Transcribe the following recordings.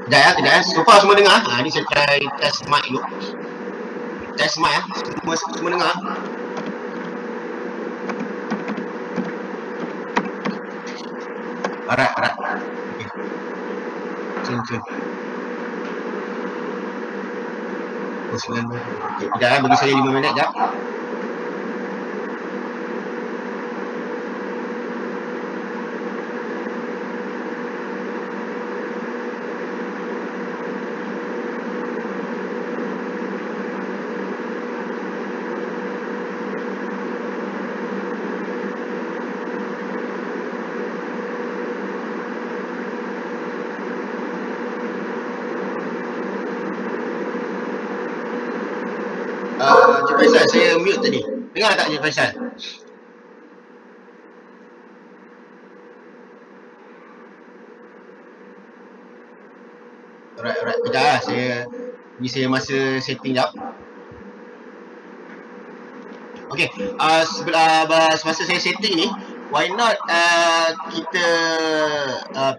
Kejap ya. So far semua dengar. Ni saya try test mic dulu. Test mic ya. Semua dengar. Alright. Okay. Cun. Okay, kejap ya. Bagi saya 5 minit sekejap. Cik Faisal, saya mute tadi. Dengar tak Cik Faisal? Alright. Kejap lah. Saya masa setting jap. Okay. Semasa saya setting ni, why not kita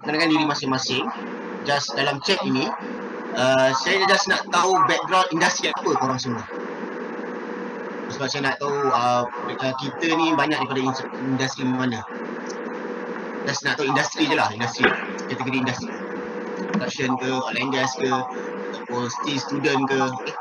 kenalkan diri masing-masing. Just dalam chat ini, saya just nak tahu background industri apa korang semua. Sebab saya nak tahu kita ni banyak daripada industri mana. Just nak tahu industri je lah. Kategori industri. Production ke, oil and gas ke, ataupun still student ke. Okay.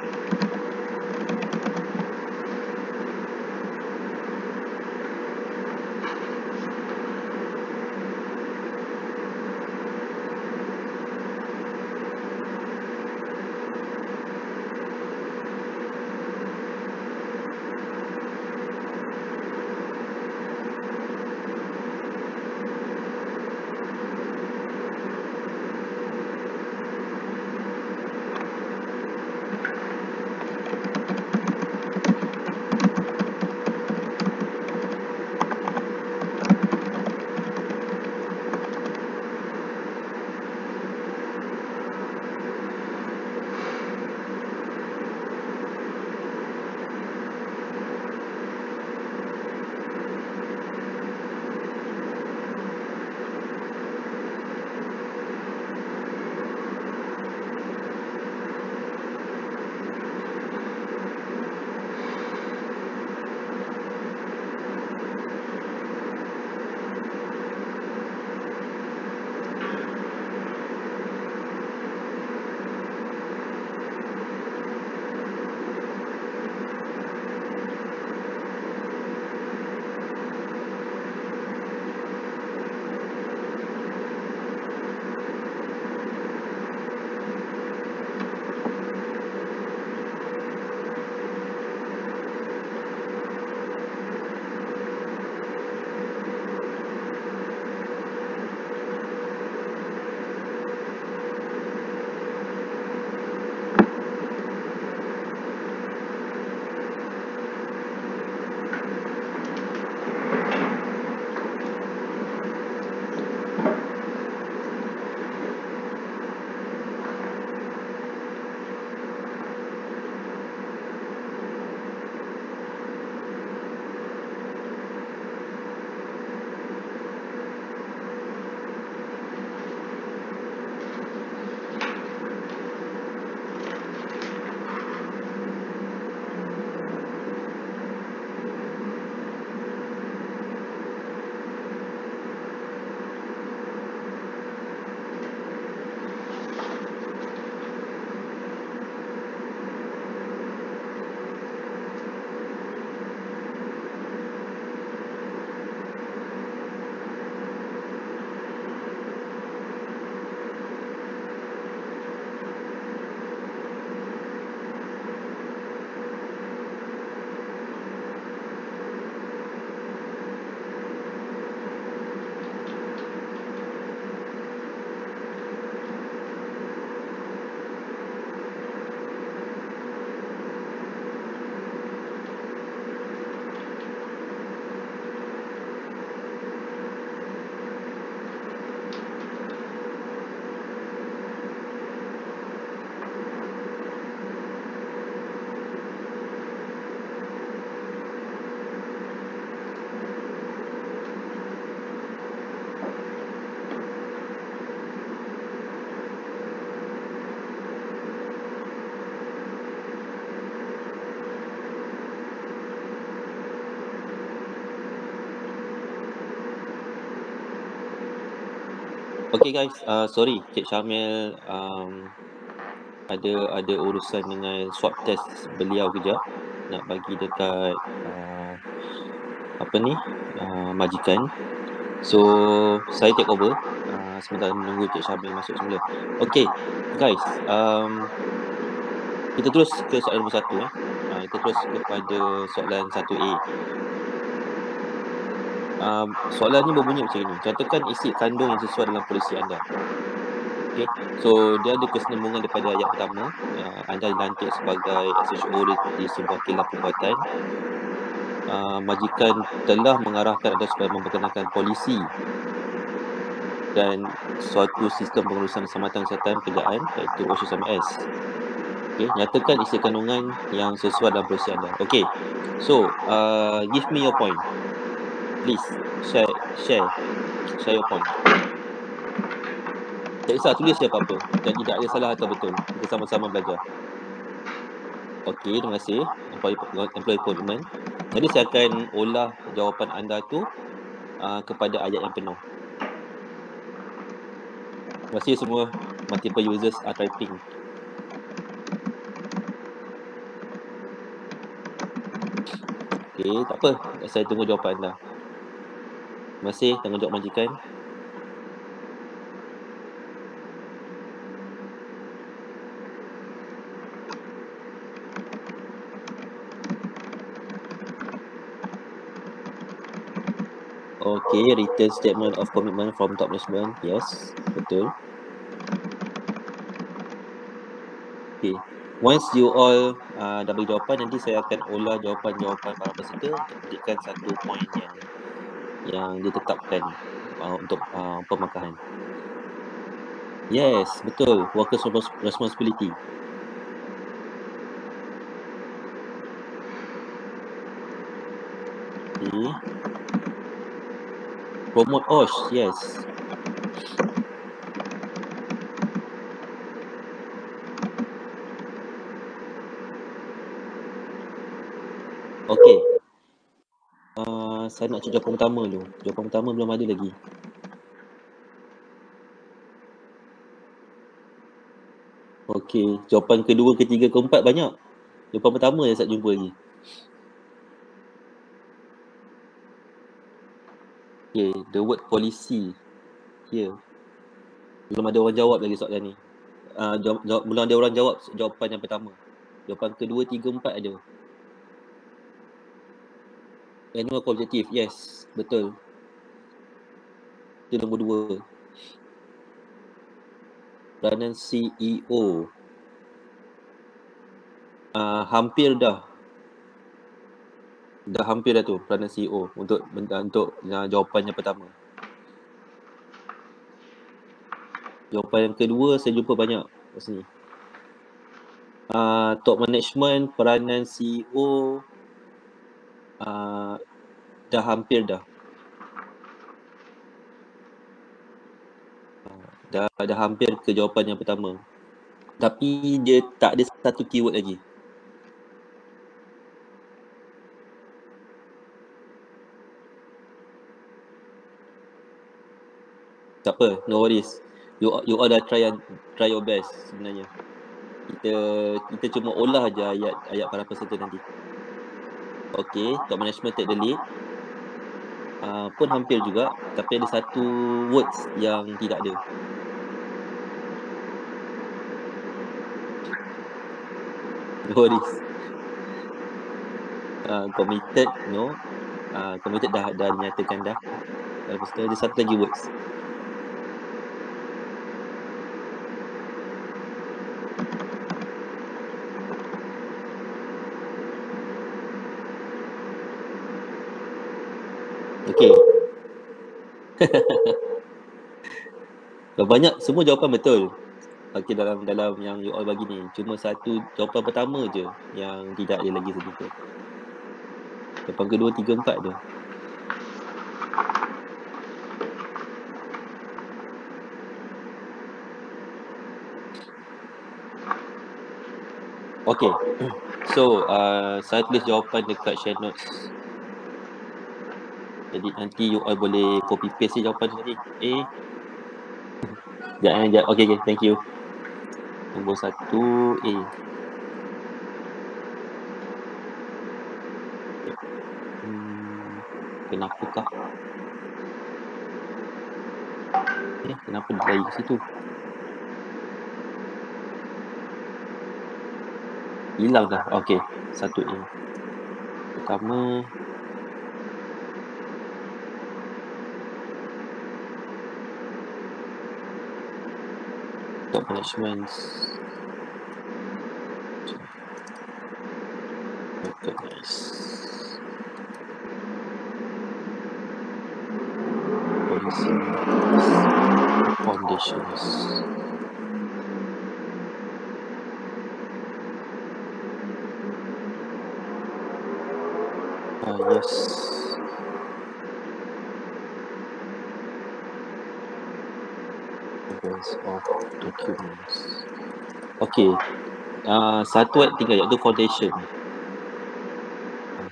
Okay guys, sorry Cik Syamil ada urusan dengan swab test beliau kejap. Nak bagi dekat majikan. So saya take over sementara menunggu Cik Syamil masuk semula. Okay guys, kita terus ke soalan nombor 1 kita terus kepada soalan 1A. Soalan ni berbunyi macam ni. Contohkan isi kandung yang sesuai dalam polisi anda. Okay, so dia ada kesinambungan daripada ayat pertama. Anda dilantik sebagai SHO di sebuah kilang perubatan. Majikan telah mengarahkan anda supaya memperkenalkan polisi dan suatu sistem pengurusan keselamatan kesihatan kerjaan iaitu OSHSMS. Okay, nyatakan isi kandungan yang sesuai dalam polisi anda. Okay, so give me your point. Please share your point. Tak kisah tulis je apa-apa dan tidak ada salah atau betul. Kita sama-sama belajar. Okey, terima kasih employee appointment. Jadi saya akan olah jawapan anda tu kepada ayat yang penuh. Terima kasih semua multiple users are typing. Okey, tak apa. Saya tunggu jawapan anda. Terima kasih tanggungjawab majikan. Okay, written statement of commitment from top management. Yes, betul. Okay, once you all dah bagi jawapan, nanti saya akan olah jawapan-jawapan para peserta untuk menjadikan satu point yang ditetapkan untuk pemakahan. Yes, betul. Workers' responsibility. Okay. Promote OSH, yes. Okay. Saya nak cek jawapan pertama dulu. Jawapan pertama belum ada lagi. Okay. Jawapan kedua, ketiga, keempat banyak. Jawapan pertama saya tak jumpa lagi. Okay. The word policy here. Belum ada orang jawab lagi soalan ni. Belum ada orang jawab jawapan yang pertama. Jawapan kedua, tiga, empat ada. Annual objective, yes, betul. Itu nombor 2. Peranan CEO. Hampir dah. Dah hampir dah tu peranan CEO untuk jawapan yang pertama. Jawapan yang kedua saya jumpa banyak kat sini. Top management, peranan CEO dah hampir dah. Dah hampir ke jawapan yang pertama. Tapi dia tak ada satu keyword lagi. Tak apa, no worries. You all dah try your best sebenarnya. Kita cuma olah je ayat para peserta nanti. Okay, top management take the lead. Pun hampir juga, tapi ada satu words yang tidak ada. No worries. Committed, no. Committed dah dinyatakan dah. Lepas tu ada satu lagi words. Okay. Banyak, semua jawapan betul. Okay, dalam yang you all bagi ni. Cuma satu jawapan pertama je yang tidak ada lagi sedikit. Jawapan kedua, tiga, empat tu. Okay. So, saya tulis jawapan dekat share notes. Jadi nanti you all boleh copy paste jawapan tu tadi. A. Sekejap. Okay, thank you. Nombor 1 A. Kenapakah? Kenapa dia lari ke situ? Hilang dah. Okay, 1 A. Pertama, top management recognize policy foundations. Yes. Of documents. Okay. Satu tinggal iaitu foundation.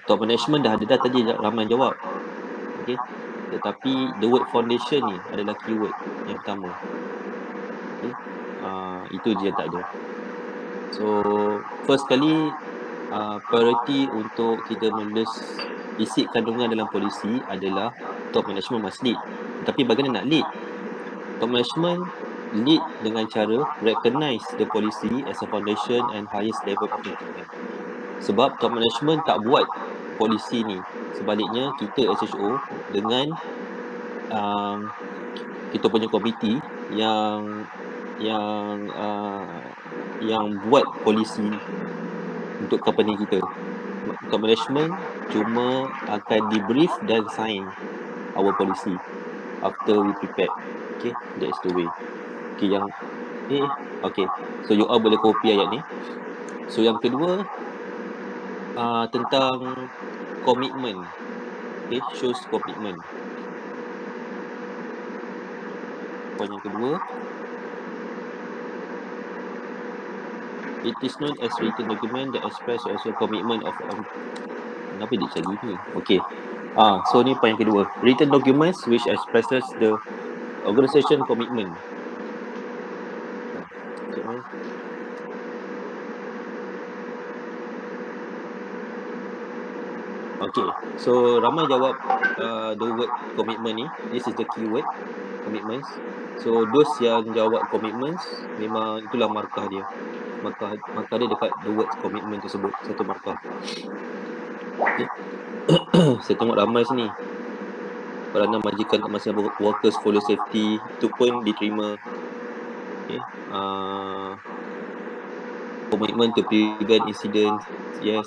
Top management dah ada tadi ramai jawab. Okay. Tetapi the word foundation ni adalah keyword yang pertama. Okay. Itu dia tak ada. So first kali priority untuk kita menulis isi kandungan dalam polisi adalah top management must lead. Tapi bagaimana nak lead? Top management lead dengan cara recognize the policy as a foundation and highest level of improvement. Sebab top management tak buat polisi ni. Sebaliknya kita SHO dengan kita punya komiti yang buat polisi untuk company kita. Top management cuma akan debrief dan sign our policy after we prepare. Okay, that's the way. Okay, yang okay, so you all boleh copy ayat ni. So yang kedua tentang commitment. Okay, shows commitment. Poin yang kedua, it is known as written document that express also commitment of kenapa dia cari ni? Okay. So ni poin yang kedua. Written documents which expresses the organization commitment. Okay, so ramai jawab the word commitment ni. This is the keyword, commitments. So those yang jawab commitments, memang itulah markah dia. Markah dia dekat the word commitment tersebut, satu markah. Okay. Saya tengok ramai sini. Peranan majikan tak masa workers follow safety, itu pun diterima. Okay. Commitment to prevent incidents, yes,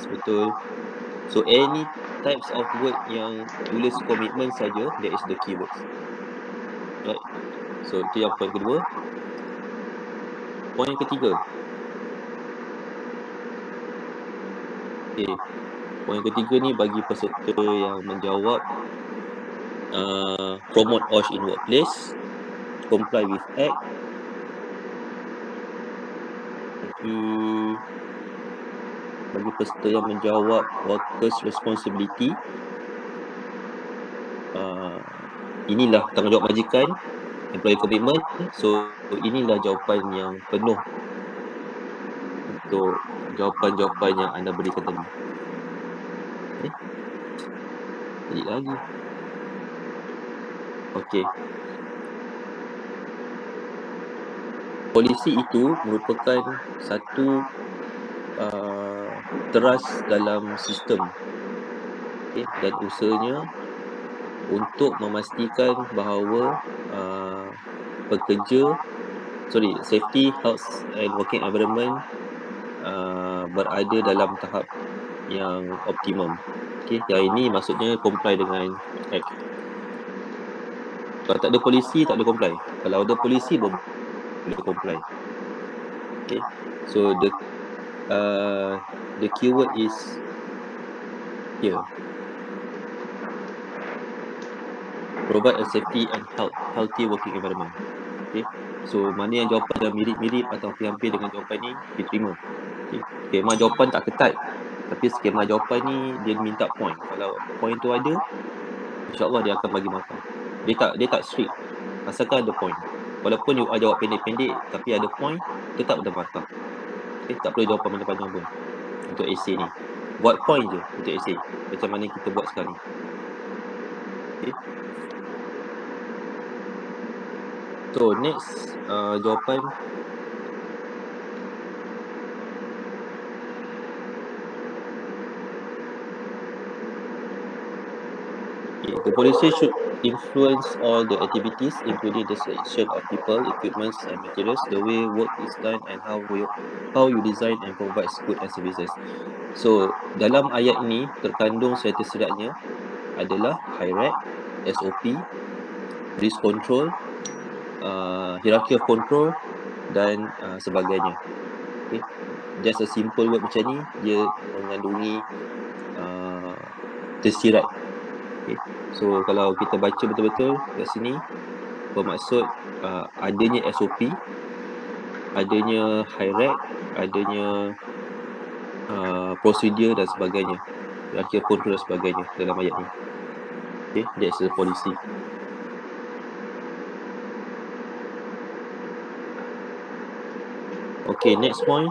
betul. So any types of word yang tulis commitment saja, that is the keywords. Right. So itu yang poin kedua. Poin ketiga. Okay. Poin ketiga ni bagi peserta yang menjawab promote OSH in workplace, comply with act. Bagi peserta yang menjawab workers responsibility, inilah tanggungjawab majikan, employee commitment. So inilah jawapan yang penuh untuk jawapan-jawapan yang anda berikan tadi. Okay. Jadi lagi. Okay. Polisi itu merupakan satu teras dalam sistem, okay, dan usahanya untuk memastikan bahawa safety, health and working environment berada dalam tahap yang optimum. Okay, yang ini maksudnya comply dengan act. Kalau tak ada polisi, tak ada comply. Kalau ada polisi, boleh comply. Okay, so the keyword is here. Provide a safety and healthy working environment. Okay, so mana yang jawapan dah mirip-mirip atau hampir dengan jawapan ni diterima. Okay, skema jawapan tak ketat, tapi skema jawapan ni dia minta point. Kalau point tu ada, insyaAllah dia akan bagi markah. Dia tak strict, asalkan ada point. Walaupun you jawab pendek-pendek tapi ada point, tetap ada markah. Okay, tak perlu jawapan panjang-panjang pun untuk essay ni. Buat point je untuk essay. Macam mana kita buat sekarang. Okay. So next jawapan. Okay. The policy should influence all the activities, including the selection of people, equipments, and materials, the way work is done, and how you design and provide goods and services. So dalam ayat ini terkandung setersiratnya adalah hierarchy, SOP, risk control, hierarchy of control dan sebagainya. Okay. Just a simple word macam ni, dia mengandungi tersirat. Okay. So kalau kita baca betul-betul kat sini, bermaksud adanya SOP, adanya hierarchy, adanya prosedur dan sebagainya, hierarchy of control dan sebagainya dalam ayat ni. Okay, that's the policy. Okay, next point.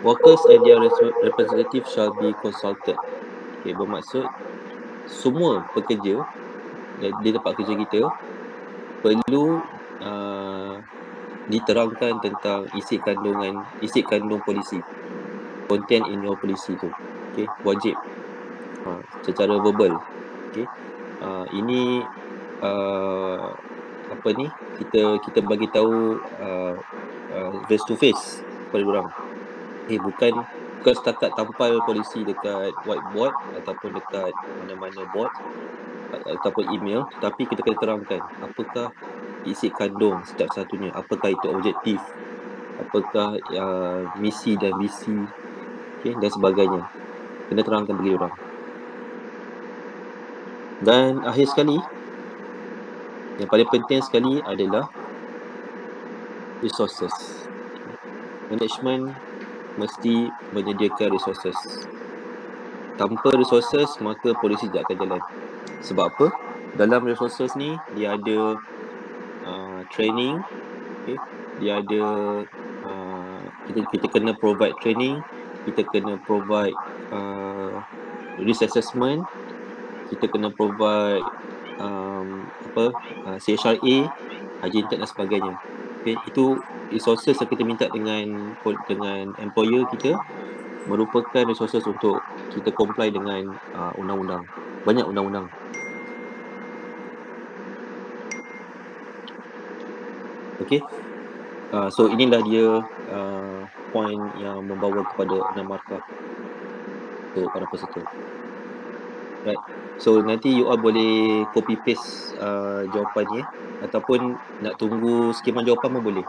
Workers and their representatives shall be consulted. Okay, bermaksud semua pekerja di tempat kerja kita perlu diterangkan tentang isi kandung polisi, content in your polisi tu. Okay, wajib secara verbal. Okay, ini apa ni, kita bagi tahu face to face kepada orang. Bukan setakat tampal polisi dekat whiteboard ataupun dekat mana-mana board ataupun email, tetapi kita kena terangkan apakah isi kandung setiap satunya, apakah itu objektif, apakah misi dan visi, okay, dan sebagainya. Kena terangkan bagi orang. Dan akhir sekali, yang paling penting sekali adalah resources. Management mesti menyediakan resources. Tanpa resources, maka polisi tidak akan jalan. Sebab apa? Dalam resources ni, dia ada training, okay? Dia ada kita kena provide training, kita kena provide risk assessment, kita kena provide CHRA, Haji dan sebagainya. Okay? Itu resources yang kita minta dengan employer kita, merupakan resources untuk kita comply dengan undang-undang. Banyak undang-undang. Okay. So inilah dia point yang membawa kepada 6 markah untuk para peserta. Right. So nanti you all boleh copy paste jawapannya, ataupun nak tunggu skema jawapan pun boleh.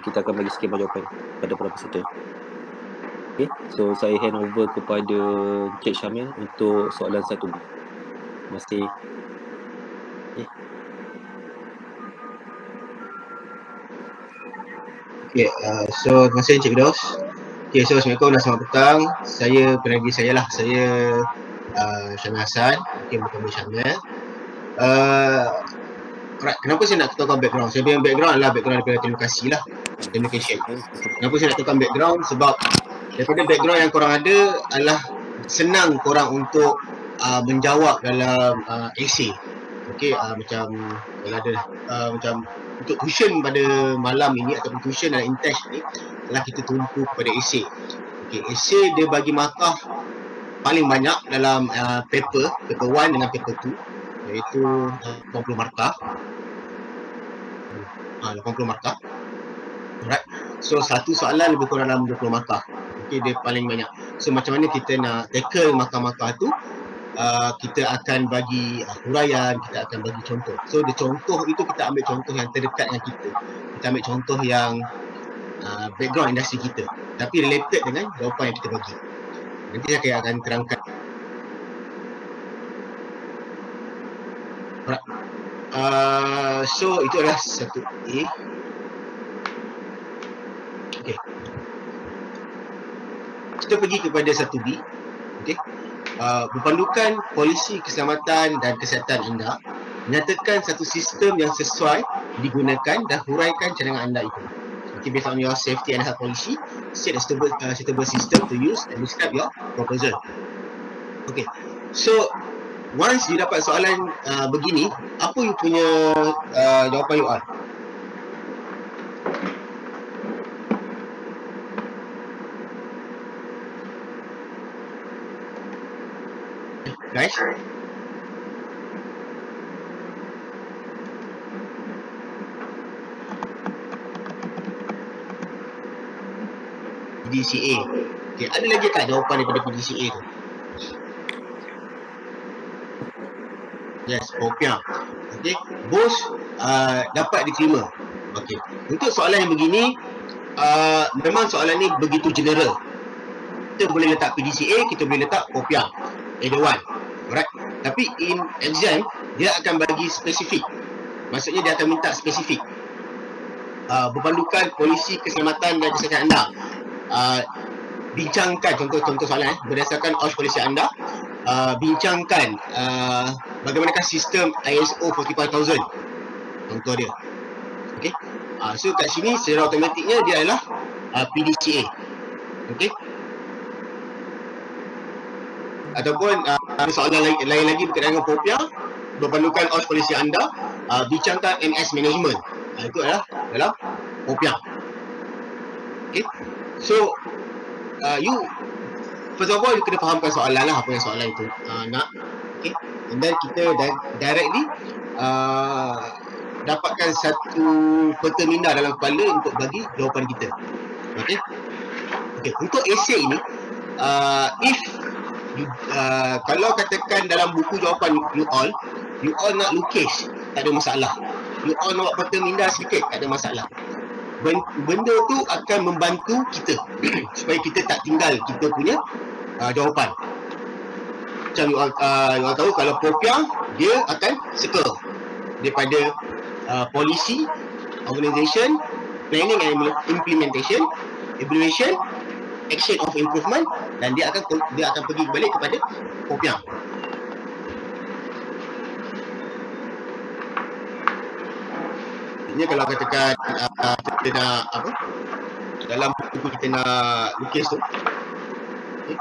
Kita akan bagi skema jawapan pada para peserta. Okay. So saya hand over kepada Cik Syamil untuk soalan 1B. Terima kasih. Okay. Okay, so terima kasih Encik Firdaus. Okay, so Assalamualaikum dan selamat petang. Saya penerangi saya lah, saya Syamil Hassan. Okay, bukan Syamil. Kenapa saya nak ketahukan background? Saya punya background adalah background daripada telemokasi lah, communication. Kenapa saya nak ketahukan background? Sebab daripada background yang korang ada adalah senang korang untuk menjawab dalam essay. Okay, macam kalau ada macam untuk tuition pada malam ini ataupun tuition dan intest ni adalah kita tumpu kepada essay. Okay, essay dia bagi markah paling banyak dalam paper 1 dengan paper 2, iaitu 80 markah. 80 markah. Alright. So satu soalan lebih kurang dalam 20 markah. Okay, dia paling banyak. So macam mana kita nak tackle markah-markah tu? Kita akan bagi huraian, kita akan bagi contoh. So di contoh itu kita ambil contoh yang terdekat dengan kita. Kita ambil contoh yang background industri kita, tapi related dengan jawapan yang kita bagi. Nanti saya akan terangkan. Alright. So itu adalah 1A. Okay. Kita pergi kepada 1B. Okay. berpandukan polisi keselamatan dan kesihatan anda, nyatakan satu sistem yang sesuai digunakan dan huraikan cadangan anda itu. Okay, based on your safety and health policy, set a suitable system to use and describe your proposal. Okay, so once you dapat soalan begini, apa you punya jawapan you all? Guys, PDCA. Okay, ada lagi tak jawapan daripada PDCA tu? Yes, Popiah. Okay, both dapat diterima. Okay, untuk soalan yang begini, memang soalan ni begitu general. Kita boleh letak PDCA, kita boleh letak Popiah, either one. Alright. Tapi in exam, dia akan bagi spesifik. Maksudnya dia akan minta spesifik. Berpandukan polisi keselamatan dan kesihatan anda. Bincangkan, contoh soalan berdasarkan OSH polisi anda, bincangkan bagaimanakah sistem ISO 45000, contoh dia. Okay. So kat sini secara automatiknya dia adalah PDCA. Okay. Ataupun soalan lain lagi berkaitan dengan Popiah, berpandukan OSH polisi anda, bincangkan MS management. Itu adalah dalam Popiah. Okay. So you first of all you kena fahamkan soalan lah, apa yang soalan itu nak. Okay. And then kita directly dapatkan satu peta minda dalam kepala untuk bagi jawapan kita. Okay. Okay. Untuk esei ini, if kalau katakan dalam buku jawapan you all nak lukis, tak ada masalah. You all nak buat peta minda sikit, tak ada masalah. Benda tu akan membantu kita supaya kita tak tinggal kita punya jawapan. Macam you all tahu, kalau Popiah dia akan circle daripada policy, organisation, planning and implementation, evaluation, action of improvement, dan dia akan pergi balik kepada Popiah. Ini kalau katakan kita nak apa, dalam buku kita nak lukis tu, okay,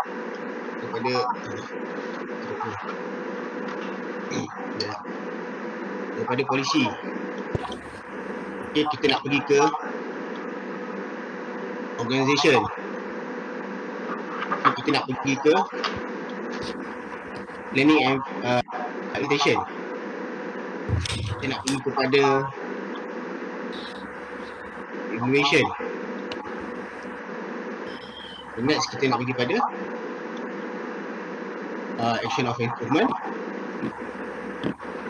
daripada polisi, okay, kita nak pergi ke organisation, okay, kita nak pergi ke planning and implementation, kita nak pergi kepada evaluation. The next kita nak pergi pada action of improvement.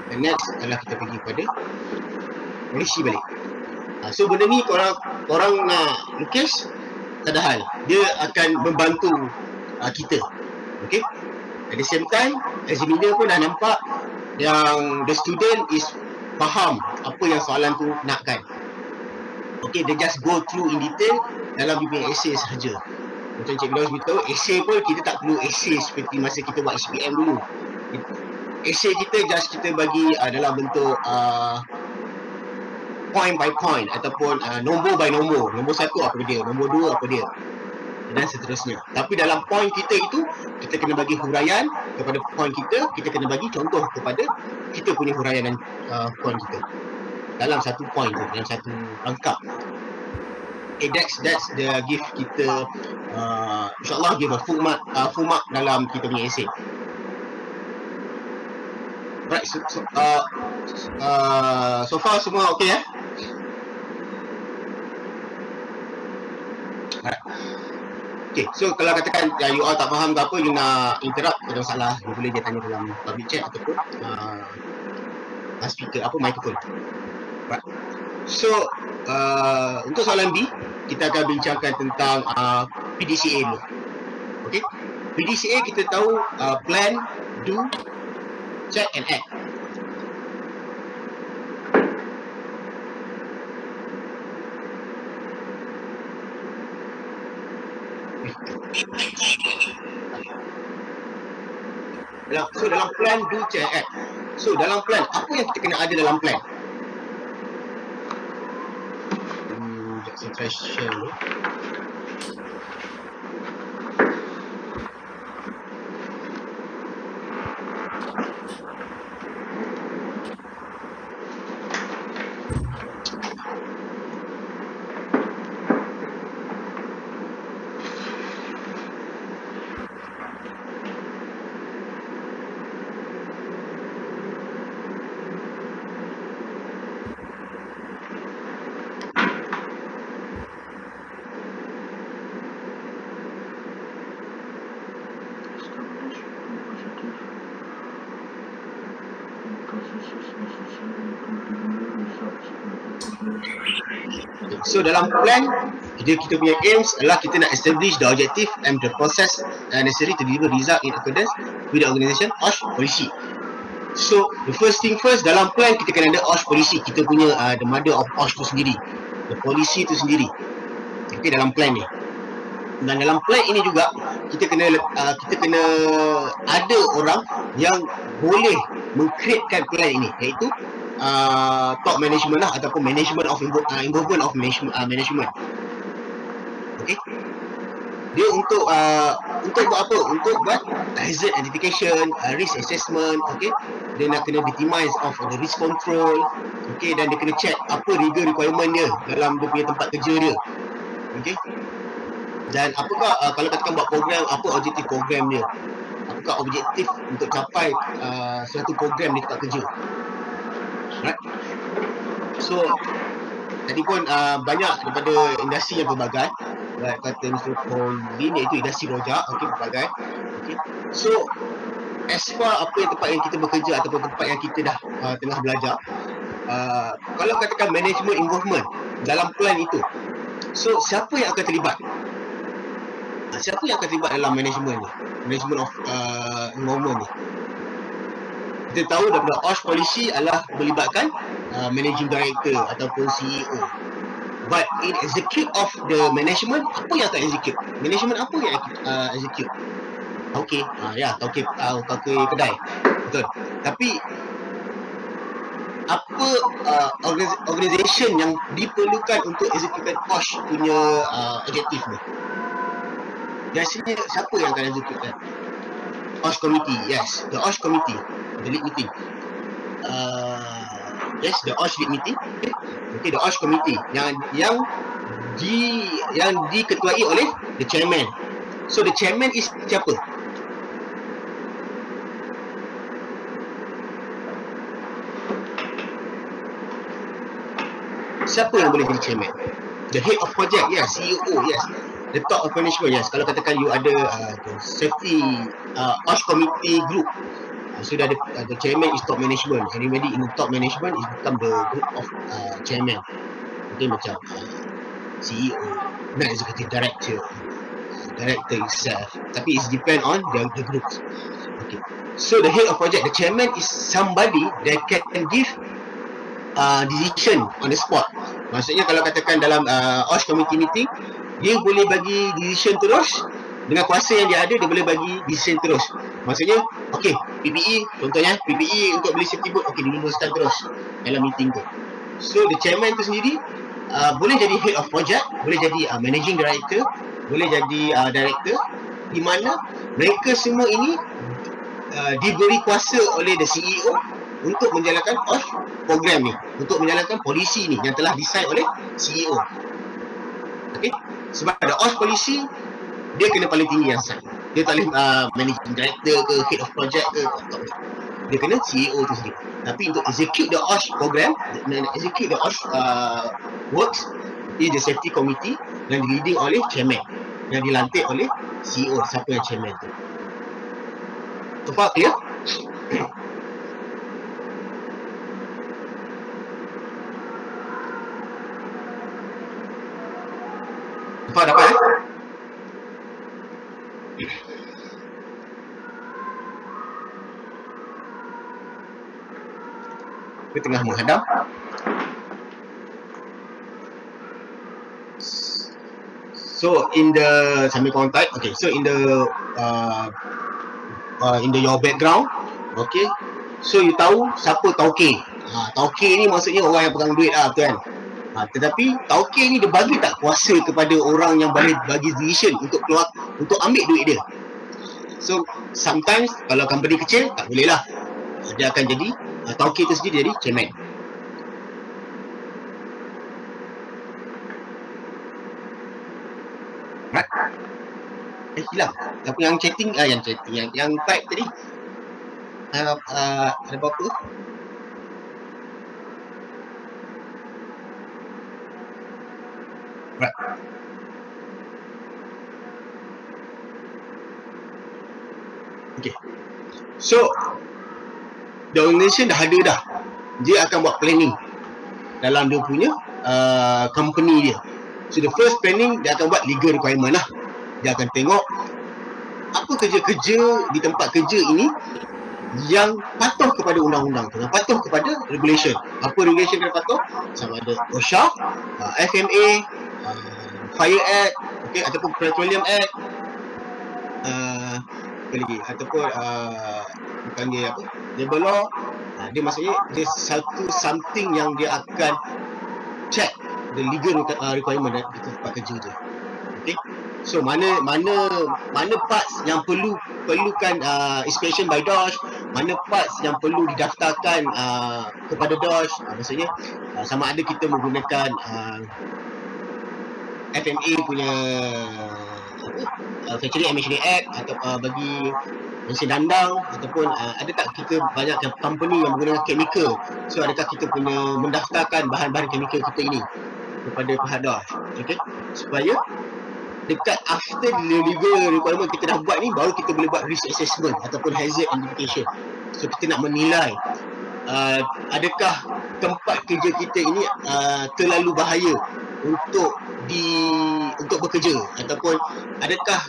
The next adalah kita pergi pada polisi balik. So benda ni korang nak lukis, tak ada hal, dia akan membantu kita. Okay. At the same time, examiner pun dah nampak yang the student is faham apa yang soalan tu nakkan. Okay, they just go through in detail dalam bimbingan essay sahaja. Macam Cik Firdaus beritahu, essay pun kita tak perlu essay seperti masa kita buat SPM dulu. Essay kita just kita bagi dalam bentuk point by point ataupun nombor by nombor. Nombor satu apa dia, nombor dua apa dia, dan seterusnya. Tapi dalam point kita itu, kita kena bagi huraian kepada point kita, kita kena bagi contoh kepada kita punya huraian dan point kita dalam satu point tu, dalam satu rangkap. Okay, that's the give kita insyaAllah give a full mark dalam kita punya essay. Right, so far semua okay ya? Alright. Okay, so kalau katakan you all tak faham ke apa, you nak interrupt, tak ada masalah, you boleh dia tanya dalam public chat ataupun speaker, microphone. Right. So untuk soalan B, kita akan bincangkan tentang PDCA dulu. Okay, PDCA kita tahu plan, do, check and act. dalam plan do check kan. So dalam plan, apa yang kita kena ada dalam plan? Saya try share dulu. So dalam plan, kita punya aims adalah kita nak establish the objective and the process necessary to deliver result in accordance with the organisation OSH policy. So the first thing first, dalam plan kita kena ada OSH policy, kita punya the mother of OSH tu sendiri, the policy tu sendiri. Okay, dalam plan ni. Dan dalam plan ini juga kita kena ada orang yang boleh mengcreatekan plan ini, iaitu top management lah, ataupun management of involvement of management. Okay, dia untuk buat apa? Untuk buat hazard identification, risk assessment. Okay, dia nak kena determine of the risk control. Okay, dan dia kena check apa legal requirement dia dalam dia punya tempat kerja dia. Okay, dan apakah kalau katakan buat program, apa objektif program dia, apakah objektif untuk capai suatu program di tempat kerja. Right? So tadi pun banyak daripada industri yang berbagai, right, kata Mr. Colin, iaitu industri rojak, okey, berbagai. Okay. So as far apa yang tempat yang kita bekerja ataupun tempat yang kita dah tengah belajar, kalau katakan management involvement dalam plan itu, so siapa yang akan terlibat? Siapa yang akan terlibat dalam management ni? Management of involvement ni. Kita tahu daripada OSH policy adalah melibatkan managing director ataupun CEO. But in execute of the management, apa yang akan execute? Management apa yang execute? Okay, ya, tauke kedai. Betul. Tapi apa organisation yang diperlukan untuk executekan OSH punya objektif ni? Biasanya siapa yang akan executekan? OSH committee, yes, the OSH committee, the lead meeting. Yes, the OSH lead meeting. Okay, the OSH committee yang diketuai oleh the chairman. So the chairman is siapa? Siapa yang boleh jadi chairman? The head of project, yes, CEO, yes. The top of management, yes. Kalau katakan you ada the safety OSH committee group, so the chairman is top management. Anybody in the top management is become the group of chairman. Okay, macam CEO, non-executive director, director itself. Tapi it's depend on the groups. Okay. So the head of project, the chairman is somebody that can give decision on the spot. Maksudnya kalau katakan dalam OSH committee meeting, dia boleh bagi decision terus. Dengan kuasa yang dia ada, dia boleh bagi decision terus. Maksudnya, okay, PPE, contohnya PPE untuk beli safety boot, okay, dirumuskan terus dalam meeting tu. So the chairman tu sendiri boleh jadi head of project, boleh jadi managing director, boleh jadi director, di mana mereka semua ini diberi kuasa oleh the CEO untuk menjalankan OSH program ni, untuk menjalankan polisi ni yang telah decide oleh CEO. Okay, sebab ada OSH polisi, dia kena paling tinggi yang sign. Dia tak boleh managing director ke, head of project ke, tak boleh. Dia kena CEO tu sendiri. Tapi untuk execute the OSH program, execute the OSH works, is the safety committee yang di-leading oleh chairman, yang dilantik oleh CEO, siapa yang chairman tu. So far clear? So far dapat Kita tengah menghadap. So in the sambil kontak, okay. So in the in your background. Okay, so you tahu siapa tauke. Tauke ni maksudnya orang yang pegang duit lah, betul kan? Tetapi tauke ni dia bagi tak kuasa kepada orang yang boleh bagi decision untuk keluar, untuk ambil duit dia. So sometimes kalau company kecil tak boleh lah, dia akan jadi tauke tu sendiri jadi chairman. Hilang. Tapi yang chatting, yang type tadi ada apa-apa? Right. Okay. So the organisation dah ada dah. Dia akan buat planning dalam dia punya company dia. So the first planning dia akan buat legal requirement lah. Dia akan tengok apa kerja-kerja di tempat kerja ini yang patuh kepada undang-undang tu, yang patuh kepada regulation. Apa regulation dia patuh? Sama ada OSHA, FMA, Fire Act, okay, ataupun Petroleum Act, apa lagi, ataupun bukannya apa, labor law. Dia maksudnya dia something yang dia akan check the legal requirement di tempat kerja tu. Okay, so mana parts yang perlukan inspection by DOSH, mana parts yang perlu didaftarkan kepada DOSH. Maksudnya sama ada kita menggunakan FMA punya Factory and Machinery Act atau bagi mesin dandang, ataupun ada tak kita banyak company yang menggunakan chemical. So adakah kita punya mendaftarkan bahan-bahan chemical kita ini kepada pihak DOSH, okay? Supaya dekat after the legal requirement kita dah buat ni, baru kita boleh buat risk assessment ataupun hazard identification. So kita nak menilai adakah tempat kerja kita ini terlalu bahaya untuk bekerja, ataupun adakah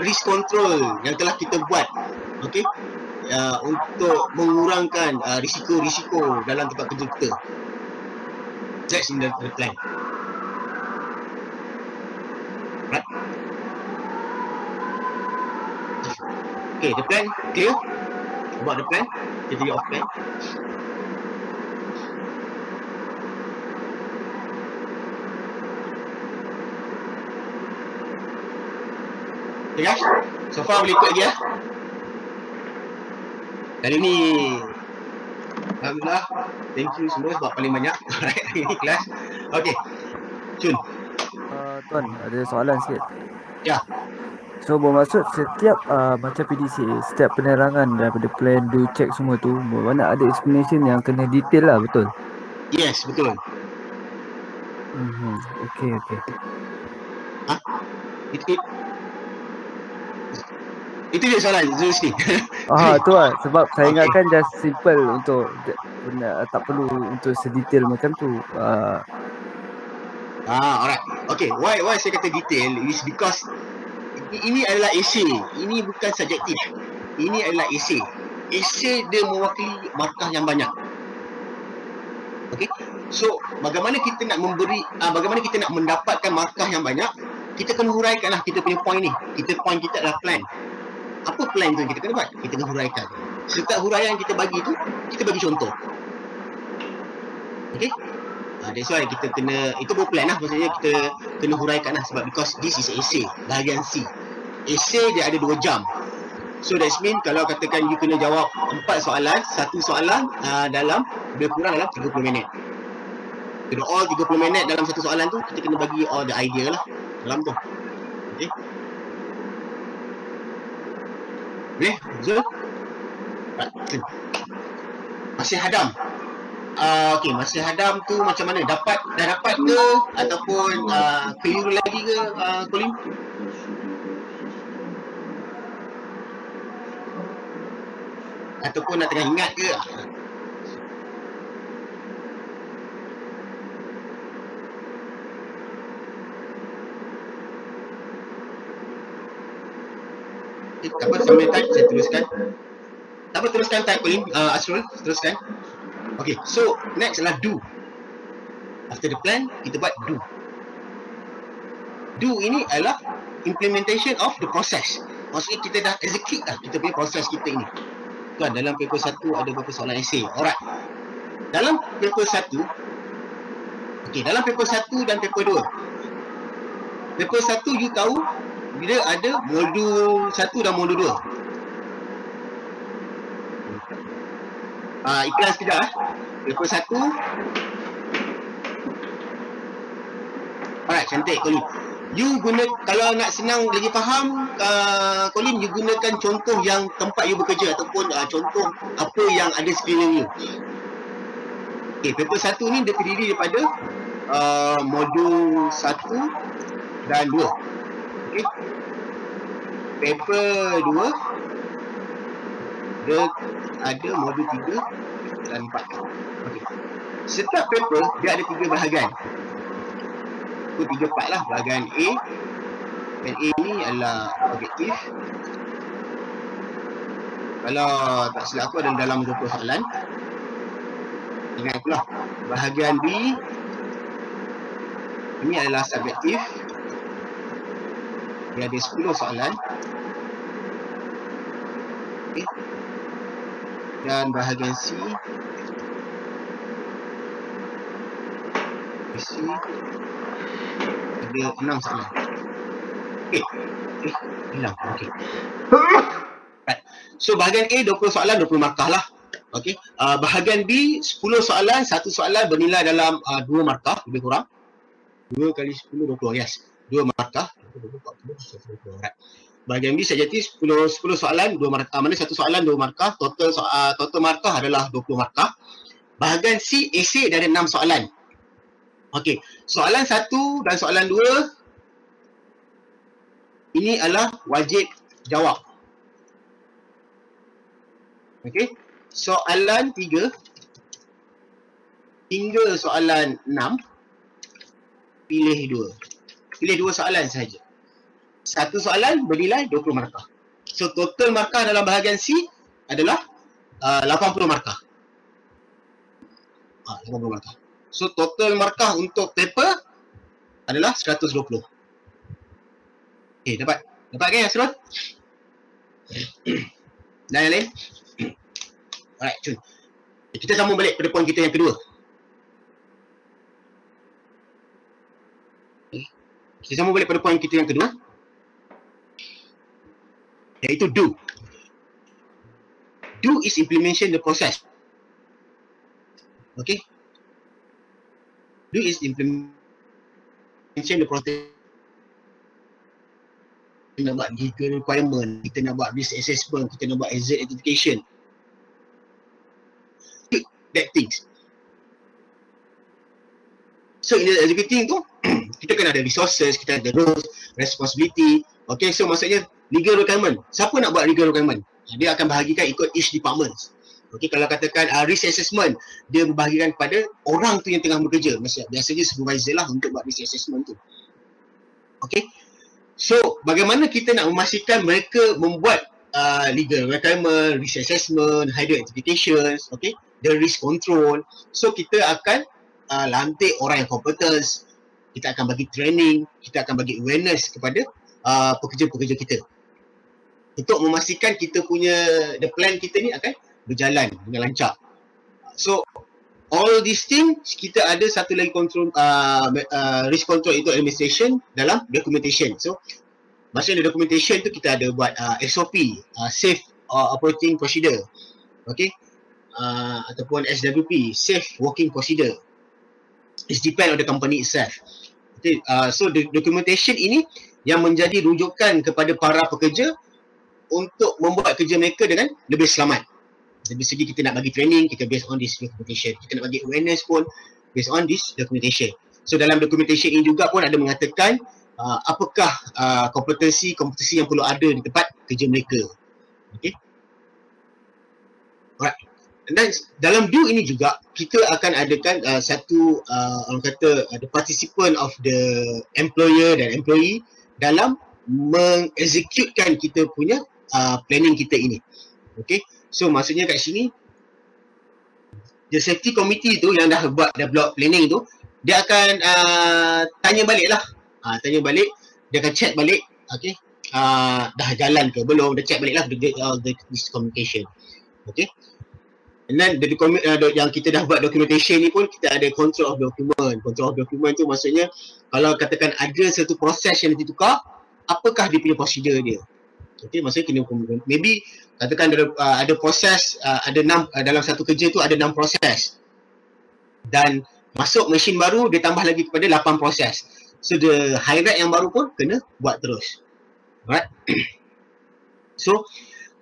risk control yang telah kita buat, okay, untuk mengurangkan risiko-risiko dalam tempat kerja kita. That's in the plan. Right. Okay, the plan clear? About the plan? Theory of plan. Okay guys, so far boleh ikut lagi ya. Kali ni alhamdulillah, thank you semua sebab paling banyak. Alright, hari ni kelas. Okay, Chun. Tuan, ada soalan sikit. Ya. So bermaksud setiap macam PDCA, setiap penerangan daripada plan, do check semua tu, bermakna ada explanation yang kena detail lah, betul? Yes, betul. Okay. Itu je soalan Zulsti. Tu lah, sebab saya ingatkan just simple untuk tak perlu untuk sedetail macam tu. Alright. Okay, why saya kata detail is because ini adalah essay. Ini bukan subjektif. Ini adalah essay. Essay dia mewakili markah yang banyak. Okay. So, bagaimana kita nak bagaimana kita nak mendapatkan markah yang banyak, kita kena huraikanlah kita punya point ni. Point kita adalah plan. Apa plan tu yang kita kena buat? Kita kena huraikan. Setiap huraian kita bagi tu, kita bagi contoh. Okay? That's why kita kena, itu pun plan lah, maksudnya kita kena huraikan lah, sebab because this is essay, bahagian C. Essay dia ada 2 jam. So that's mean kalau katakan you kena jawab 4 soalan, satu soalan dalam lebih kurang dalam 30 minit. Kena all 30 minit dalam satu soalan tu, kita kena bagi all the idea lah dalam tu. Okay? Boleh? Zul? Masih hadam. Okay, masih hadam tu macam mana? Dah dapat ke? Ataupun keliru lagi ke, Colin? Ataupun nak tengah ingat ke? Tak apa, sambil type, saya teruskan. Tak apa, teruskan type Colin, Asrul, teruskan. Okay, so next adalah do. After the plan, kita buat do. Do ini adalah implementation of the process. maksudnya kita dah execute lah kita punya proses kita ini. Kan dalam paper 1 ada beberapa soalan esei. Alright. Dalam paper 1, okey, dalam paper 1 dan paper 2. Paper 1 you tahu bila ada modul 1 dan modul 2. Iklan sekejap Paper 1. Alright, cantik Colin. You guna, kalau nak senang lagi faham Colin, you gunakan contoh yang tempat you bekerja ataupun contoh apa yang ada sekeliling you. Okay, paper 1 ni dia terdiri daripada modul 1 dan 2. Okay. Paper 2 dia ada modul 3 dan 4. Okay. Setiap paper dia ada 3 bahagian. Itu 3 part lah. Bahagian A, dan A ni adalah objektif. Kalau tak silap aku ada dalam 20 soalan. Ingat pula. Bahagian B ini adalah subjektif. Dia ada 10 soalan. Okay. Dan bahagian C ada 6 soalan. Hilang. Okey. Right. So bahagian A 20 soalan 20 markah lah. Okey. Bahagian B 10 soalan, 1 soalan bernilai dalam 2 markah lebih kurang. 2 kali 10 20. Yes. 2 markah. 20. Right. Bahagian B subjektif 10 soalan 2 markah. Mana 1 soalan 2 markah. Total markah adalah 20 markah. Bahagian C esei ada 6 soalan. Okey, soalan 1 dan soalan 2 ini adalah wajib jawab. Okey, soalan 3 hingga soalan 6 pilih 2. Pilih 2 soalan sahaja. 1 soalan bernilai 20 markah. So total markah dalam bahagian C adalah 80 markah. 80 markah. So total markah untuk paper adalah 120. Okay, dapat kan Asrul? Dan yang lain? Alright, cun. Kita sambung balik pada poin kita yang kedua. Kita sambung balik pada poin kita yang kedua, iaitu do. Do is implementation the process. Okay. Do is implementation the process. Kita nak buat legal requirement, kita nak buat risk assessment, kita nak buat exit identification. That things. So in the executing tu, kita kena ada resources, kita ada roles, responsibility. Okay, so maksudnya legal requirement. Siapa nak buat legal requirement? Dia akan bahagikan ikut each department. Okay, kalau katakan risk assessment, dia membahagikan kepada orang tu yang tengah bekerja. Biasanya supervisor lah untuk buat risk assessment tu. Okay, so bagaimana kita nak memastikan mereka membuat legal requirement, risk assessment, hazard identifications, okay, the risk control. So kita akan lantik orang yang kompeten, kita akan bagi training, kita akan bagi awareness kepada pekerja-pekerja kita untuk memastikan kita punya the plan kita ni akan berjalan dengan lancar. So all these things kita ada satu lagi control risk control itu administration dalam documentation. So maksudnya documentation tu kita ada buat SOP, safe operating procedure, okay, ataupun SWP, safe working procedure. It depend on the company itself. Okay, so the documentation ini yang menjadi rujukan kepada para pekerja untuk membuat kerja mereka dengan lebih selamat. Dari segi kita nak bagi training, kita based on this documentation. Kita nak bagi awareness pun based on this documentation. So dalam documentation ini juga pun ada mengatakan apakah kompetensi yang perlu ada di tempat kerja mereka. Okay. Alright. Dan dalam do ini juga kita akan adakan satu orang kata the participant of the employer dan employee dalam mengexecutekan kita punya planning kita ini. Okay. So maksudnya kat sini the safety committee tu yang dah buat planning tu, dia akan tanya balik lah. Tanya balik, dia akan check balik, okay, dah jalan ke belum, dah check balik lah this communication. Okay. And then yang kita dah buat documentation ni pun kita ada control of document. Control of document tu maksudnya kalau katakan ada satu proses yang ditukar, apakah dia punya prosedur dia. Okay, maksudnya kena maybe katakan ada proses dalam satu kerja tu ada 6 proses. Dan masuk mesin baru dia tambah lagi kepada 8 proses. So the high rate yang baru pun kena buat terus. Alright. So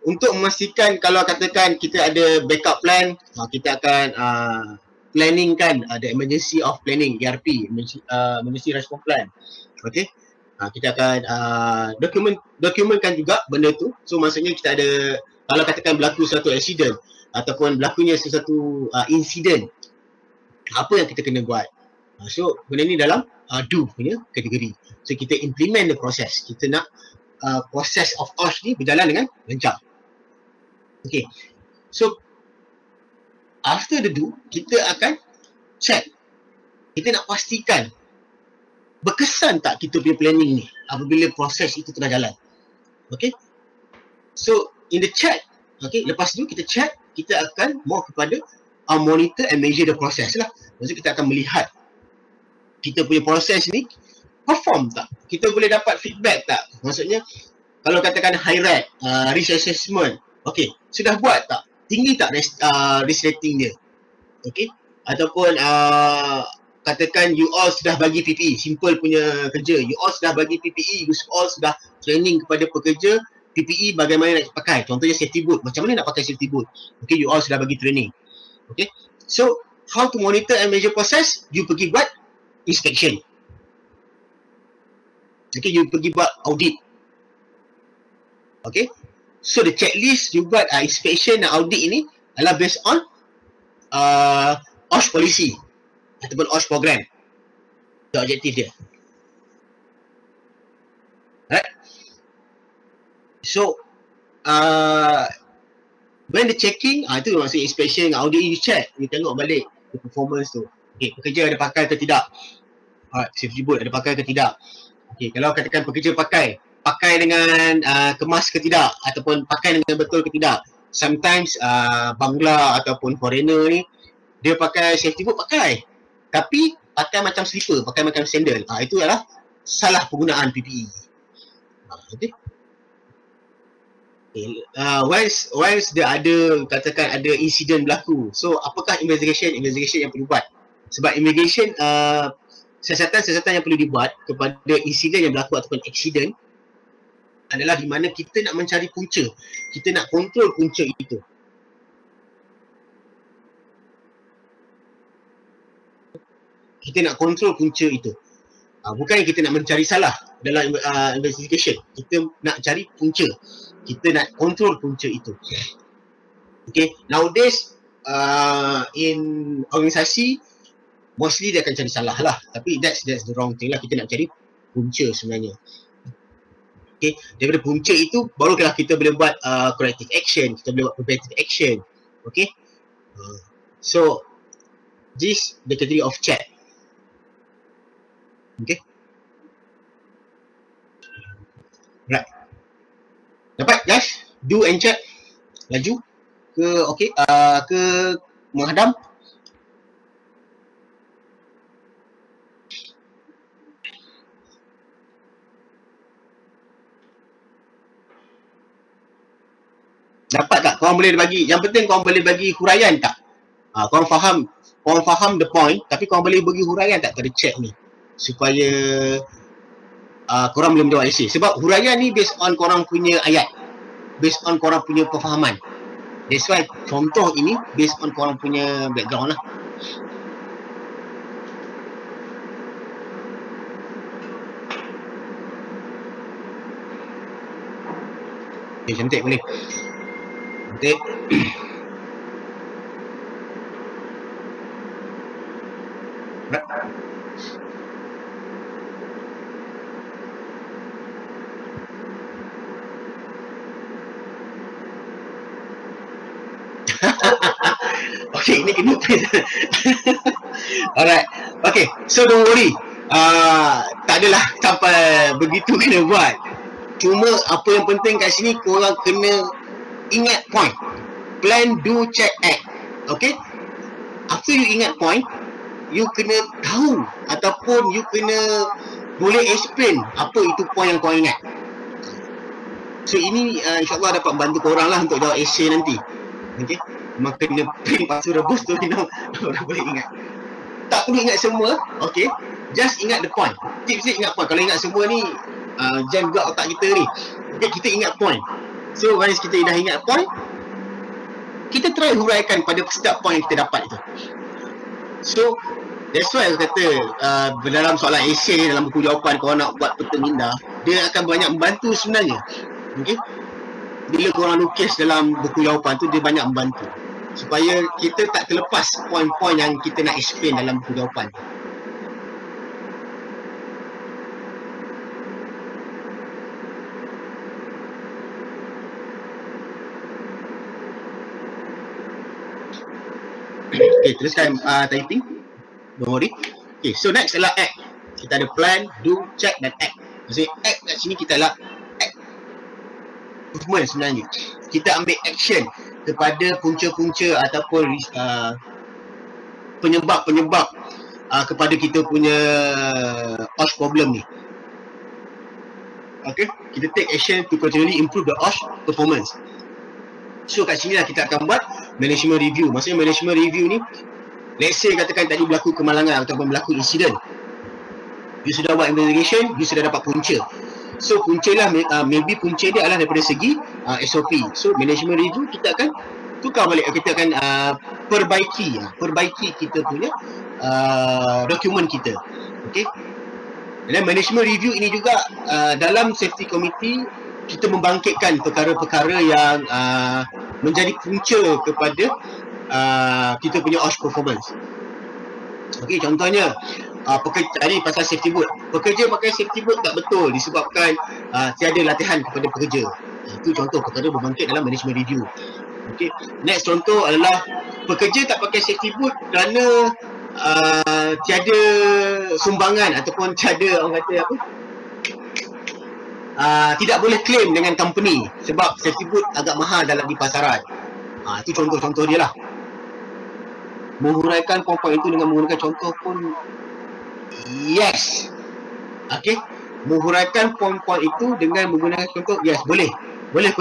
untuk memastikan kalau katakan kita ada backup plan, kita akan planning kan, ada emergency of planning, ERP, emergency response plan. Okay. Kita akan dokumentkan juga benda tu. So maksudnya kita ada, kalau katakan berlaku satu accident ataupun berlakunya sesuatu insiden, apa yang kita kena buat. So benda ni dalam do punya kategori. So kita implement the process. Kita nak process of OSH ni berjalan dengan lancar. Okay. So after the do, kita akan check. Kita nak pastikan berkesan tak kita punya planning ni apabila proses itu tengah jalan. Okay. So in the check, okay, lepas tu kita check, kita akan more kepada monitor and measure the process lah. Maksudnya kita akan melihat kita punya proses ni perform tak? Kita boleh dapat feedback tak? Maksudnya kalau katakan high rate, risk assessment, okay, sudah buat tak? Tinggi tak risk rating dia? Okay. Ataupun katakan you all sudah bagi PPE, simple punya kerja, you all sudah bagi PPE, you all sudah training kepada pekerja PPE bagaimana nak pakai. Contohnya safety boot, macam mana nak pakai safety boot. Okay, you all sudah bagi training. Okay, so how to monitor and measure process? You pergi buat inspection. Okay, you pergi buat audit. Okay, so the checklist you buat inspection dan audit ini adalah based on OSH policy ataupun OSH program. Itu objektif dia. Right? So when the checking, itu maksud inspection, audit, you check, you tengok balik the performance tu. Okay, pekerja ada pakai ke tidak? Alright, safety boot ada pakai ke tidak? Okay, kalau katakan pekerja pakai dengan kemas ke tidak ataupun pakai dengan betul ke tidak. Sometimes Bangla ataupun foreigner ni dia pakai safety boot pakai, tapi pakai macam slipper, pakai macam sandal. Itu adalah salah penggunaan PPE. Okay. Once dia ada, katakan ada insiden berlaku, so apakah investigation yang perlu buat? Sebab investigation siasatan yang perlu dibuat kepada insiden yang berlaku ataupun accident adalah di mana kita nak mencari punca, kita nak kontrol punca itu. Kita nak kontrol punca itu. Bukan kita nak mencari salah dalam investigation. Kita nak cari punca. Kita nak kontrol punca itu. Okay, nowadays in organisasi mostly dia akan cari salah lah. Tapi that's the wrong thing lah. Kita nak cari punca sebenarnya. Okay, daripada punca itu barulah kita boleh buat corrective action, kita boleh buat preventive action. Okay, so this the category of check. Okay, right. Dapat guys, do and check. Laju ke okay, ke menghadam. Dapat tak? Korang boleh bagi, yang penting korang boleh bagi huraian tak? Korang faham the point, tapi korang boleh bagi huraian tak pada check ni? Supaya korang boleh menjawab essay. Sebab huraian ni based on korang punya ayat, based on korang punya pemahaman. That's why contoh ini based on korang punya background lah. Okay, cantik boleh. Cantik. Okay, ini kena alright, okay, so don't worry, tak adalah sampai begitu kena buat. Cuma apa yang penting kat sini korang kena ingat point. Plan, do, check, act. Okay? After you ingat point, you kena tahu ataupun you kena boleh explain apa itu point yang korang ingat. So ini insyaAllah dapat bantu korang lah untuk jawab essay nanti. Okay? Memang kena print pasu rebus tu orang boleh ingat. Tak perlu ingat semua, okay? Just ingat the point. Tips dia ingat point. Kalau ingat semua ni jam juga otak kita ni. Okay, kita ingat point. So once kita dah ingat point, kita try huraikan pada setiap point yang kita dapat itu. So that's why aku kata dalam soalan essay, dalam buku jawapan korang nak buat peta minda, dia akan banyak membantu sebenarnya. Okay? Bila korang lukis dalam buku jawapan tu, dia banyak membantu supaya kita tak terlepas poin-poin yang kita nak explain dalam buku jawapan. Okay, teruskan typing. Don't worry. Okay, so next adalah act. Kita ada plan, do, check dan act. Maksudnya act kat sini kita adalah act movement sebenarnya. Kita ambil action kepada punca-punca ataupun penyebab-penyebab kepada kita punya OSH problem ni. Okay, kita take action to continually improve the OSH performance. So kat sini lah kita akan buat management review. Maksudnya management review ni, let's say katakan tadi berlaku kemalangan ataupun berlaku insiden. You sudah buat investigation, you sudah dapat punca. So punca lah, maybe punca dia adalah daripada segi SOP. So management review kita akan tukar balik, kita akan perbaiki kita punya dokumen kita. Okay. Dan management review ini juga dalam safety committee kita membangkitkan perkara-perkara yang menjadi punca kepada kita punya OSH performance. Okey, contohnya tadi pasal safety boot. Pekerja pakai safety boot tak betul disebabkan tiada latihan kepada pekerja. Itu contoh perkara berbangkit dalam management review. Okey, next contoh adalah pekerja tak pakai safety boot kerana tiada sumbangan ataupun tiada orang kata apa? Tidak boleh claim dengan company sebab safety boot agak mahal dalam di pasaran. Itu contoh-contoh dia lah. Menghuraikan poin-poin itu dengan menggunakan contoh pun yes. Okay, menghuraikan poin-poin itu dengan menggunakan contoh yes, boleh. Boleh.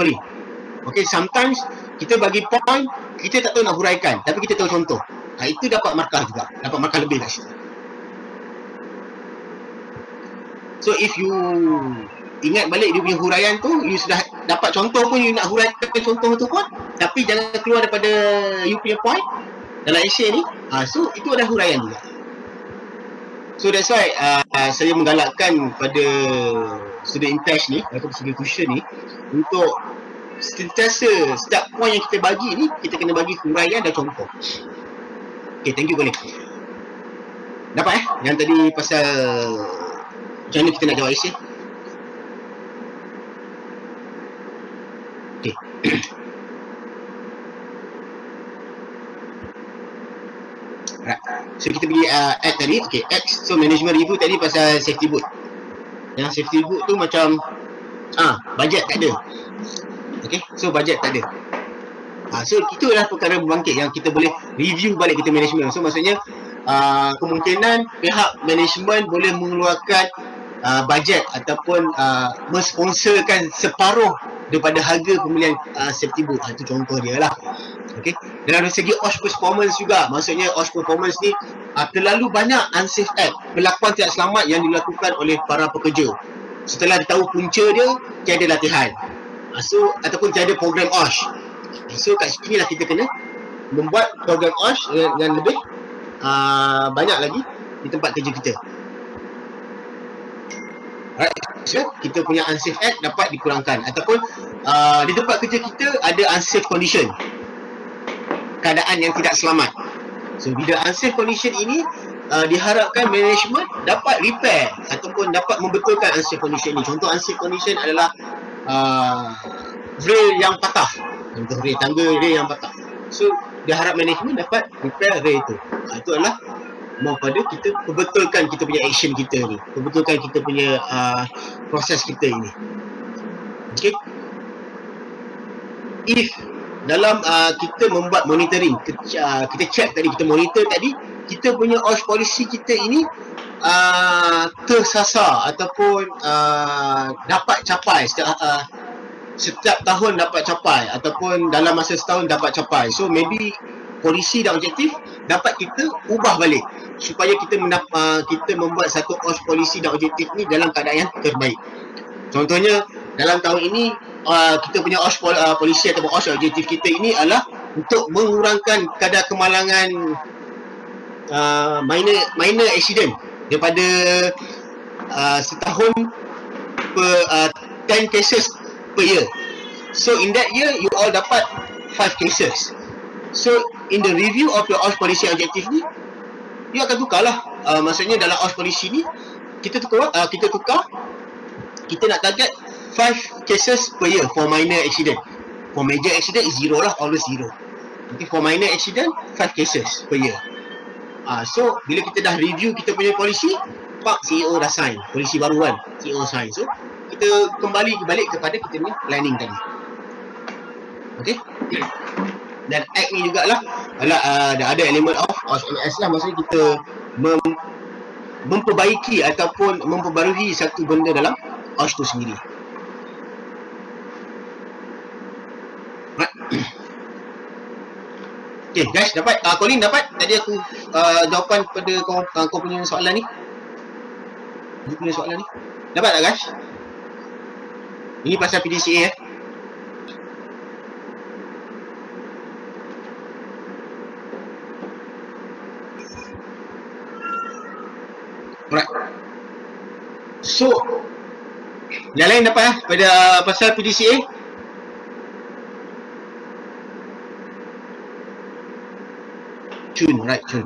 Okay, sometimes kita bagi poin, kita tak tahu nak huraikan tapi kita tahu contoh. Itu dapat markah juga, dapat markah lebih kat situ. So if you ingat balik dia punya huraian tu, you sudah dapat contoh pun, you nak huraikan contoh tu pun, tapi jangan keluar daripada you punya point dalam essay ni. So itu ada huraian juga. So that's why saya menggalakkan pada student intake ni ataupun student tuition ni untuk sentiasa setiap point yang kita bagi ni, kita kena bagi huraian dan contoh. Okay, thank you boleh. Dapat yang tadi pasal macam mana kita nak jawab essay. Okay. Right. So kita pergi act tadi. Okay, act. So management review tadi pasal safety boot. Yang safety boot tu macam bajet tak ada. Okay, so bajet tak ada. So itu adalah perkara berbangkit yang kita boleh review balik kita management. So maksudnya kemungkinan pihak management boleh mengeluarkan bajet ataupun mensponsorkan separuh daripada harga pembelian safety boot. Itu contoh dia lah. Okay. Dan dari segi OSH performance juga, maksudnya OSH performance ni terlalu banyak unsafe act, perlakuan tidak selamat yang dilakukan oleh para pekerja setelah tahu punca dia tiada latihan, so ataupun tiada program OSH. So kat sini lah kita kena membuat program OSH yang lebih banyak lagi di tempat kerja kita. Right. So, kita punya unsafe act dapat dikurangkan ataupun di tempat kerja kita ada unsafe condition, keadaan yang tidak selamat. So bila unsafe condition ini diharapkan management dapat repair ataupun dapat membetulkan unsafe condition ini. Contoh unsafe condition adalah rail yang patah, contoh rail tangga, rail yang patah. So diharap management dapat repair rail itu. Itu adalah mau pada kita perbetulkan kita punya action kita ni, perbetulkan kita punya proses kita ini. Okay. If dalam kita membuat monitoring, kita check tadi, kita monitor tadi, kita punya OSH policy kita ini tersasar ataupun dapat capai setiap tahun dapat capai ataupun dalam masa setahun dapat capai. So maybe polisi dan objektif dapat kita ubah balik supaya kita kita membuat satu OSH polisi dan objektif ni dalam keadaan yang terbaik. Contohnya dalam tahun ini kita punya OSH polisi atau OSH objektif kita ini adalah untuk mengurangkan kadar kemalangan minor accident daripada setahun per 10 cases per year. So in that year you all dapat 5 cases. So in the review of your OSH policy objektif ni, you akan tukarlah. Maksudnya dalam OSH policy ni kita tukar, kita nak target 5 cases per year for minor accident. For major accident is 0 lah, always 0. Okay, for minor accident 5 cases per year. So bila kita dah review kita punya polisi, Pak CEO dah sign, polisi baru kan, CEO sign. So kita kembali balik kepada kita punya planning tadi. Okay. Dan act ni jugalah ada elemen of OSH lah, maksudnya kita memperbaiki ataupun memperbarui satu benda dalam OSH tu sendiri. Right. Okay guys, dapat Colin dapat tadi aku jawapan pada kau punya soalan ni. Kau punya soalan ni dapat tak guys? Ini pasal PDCA Alright. So yang lain dapat pada pasal PDCA? June, right, June.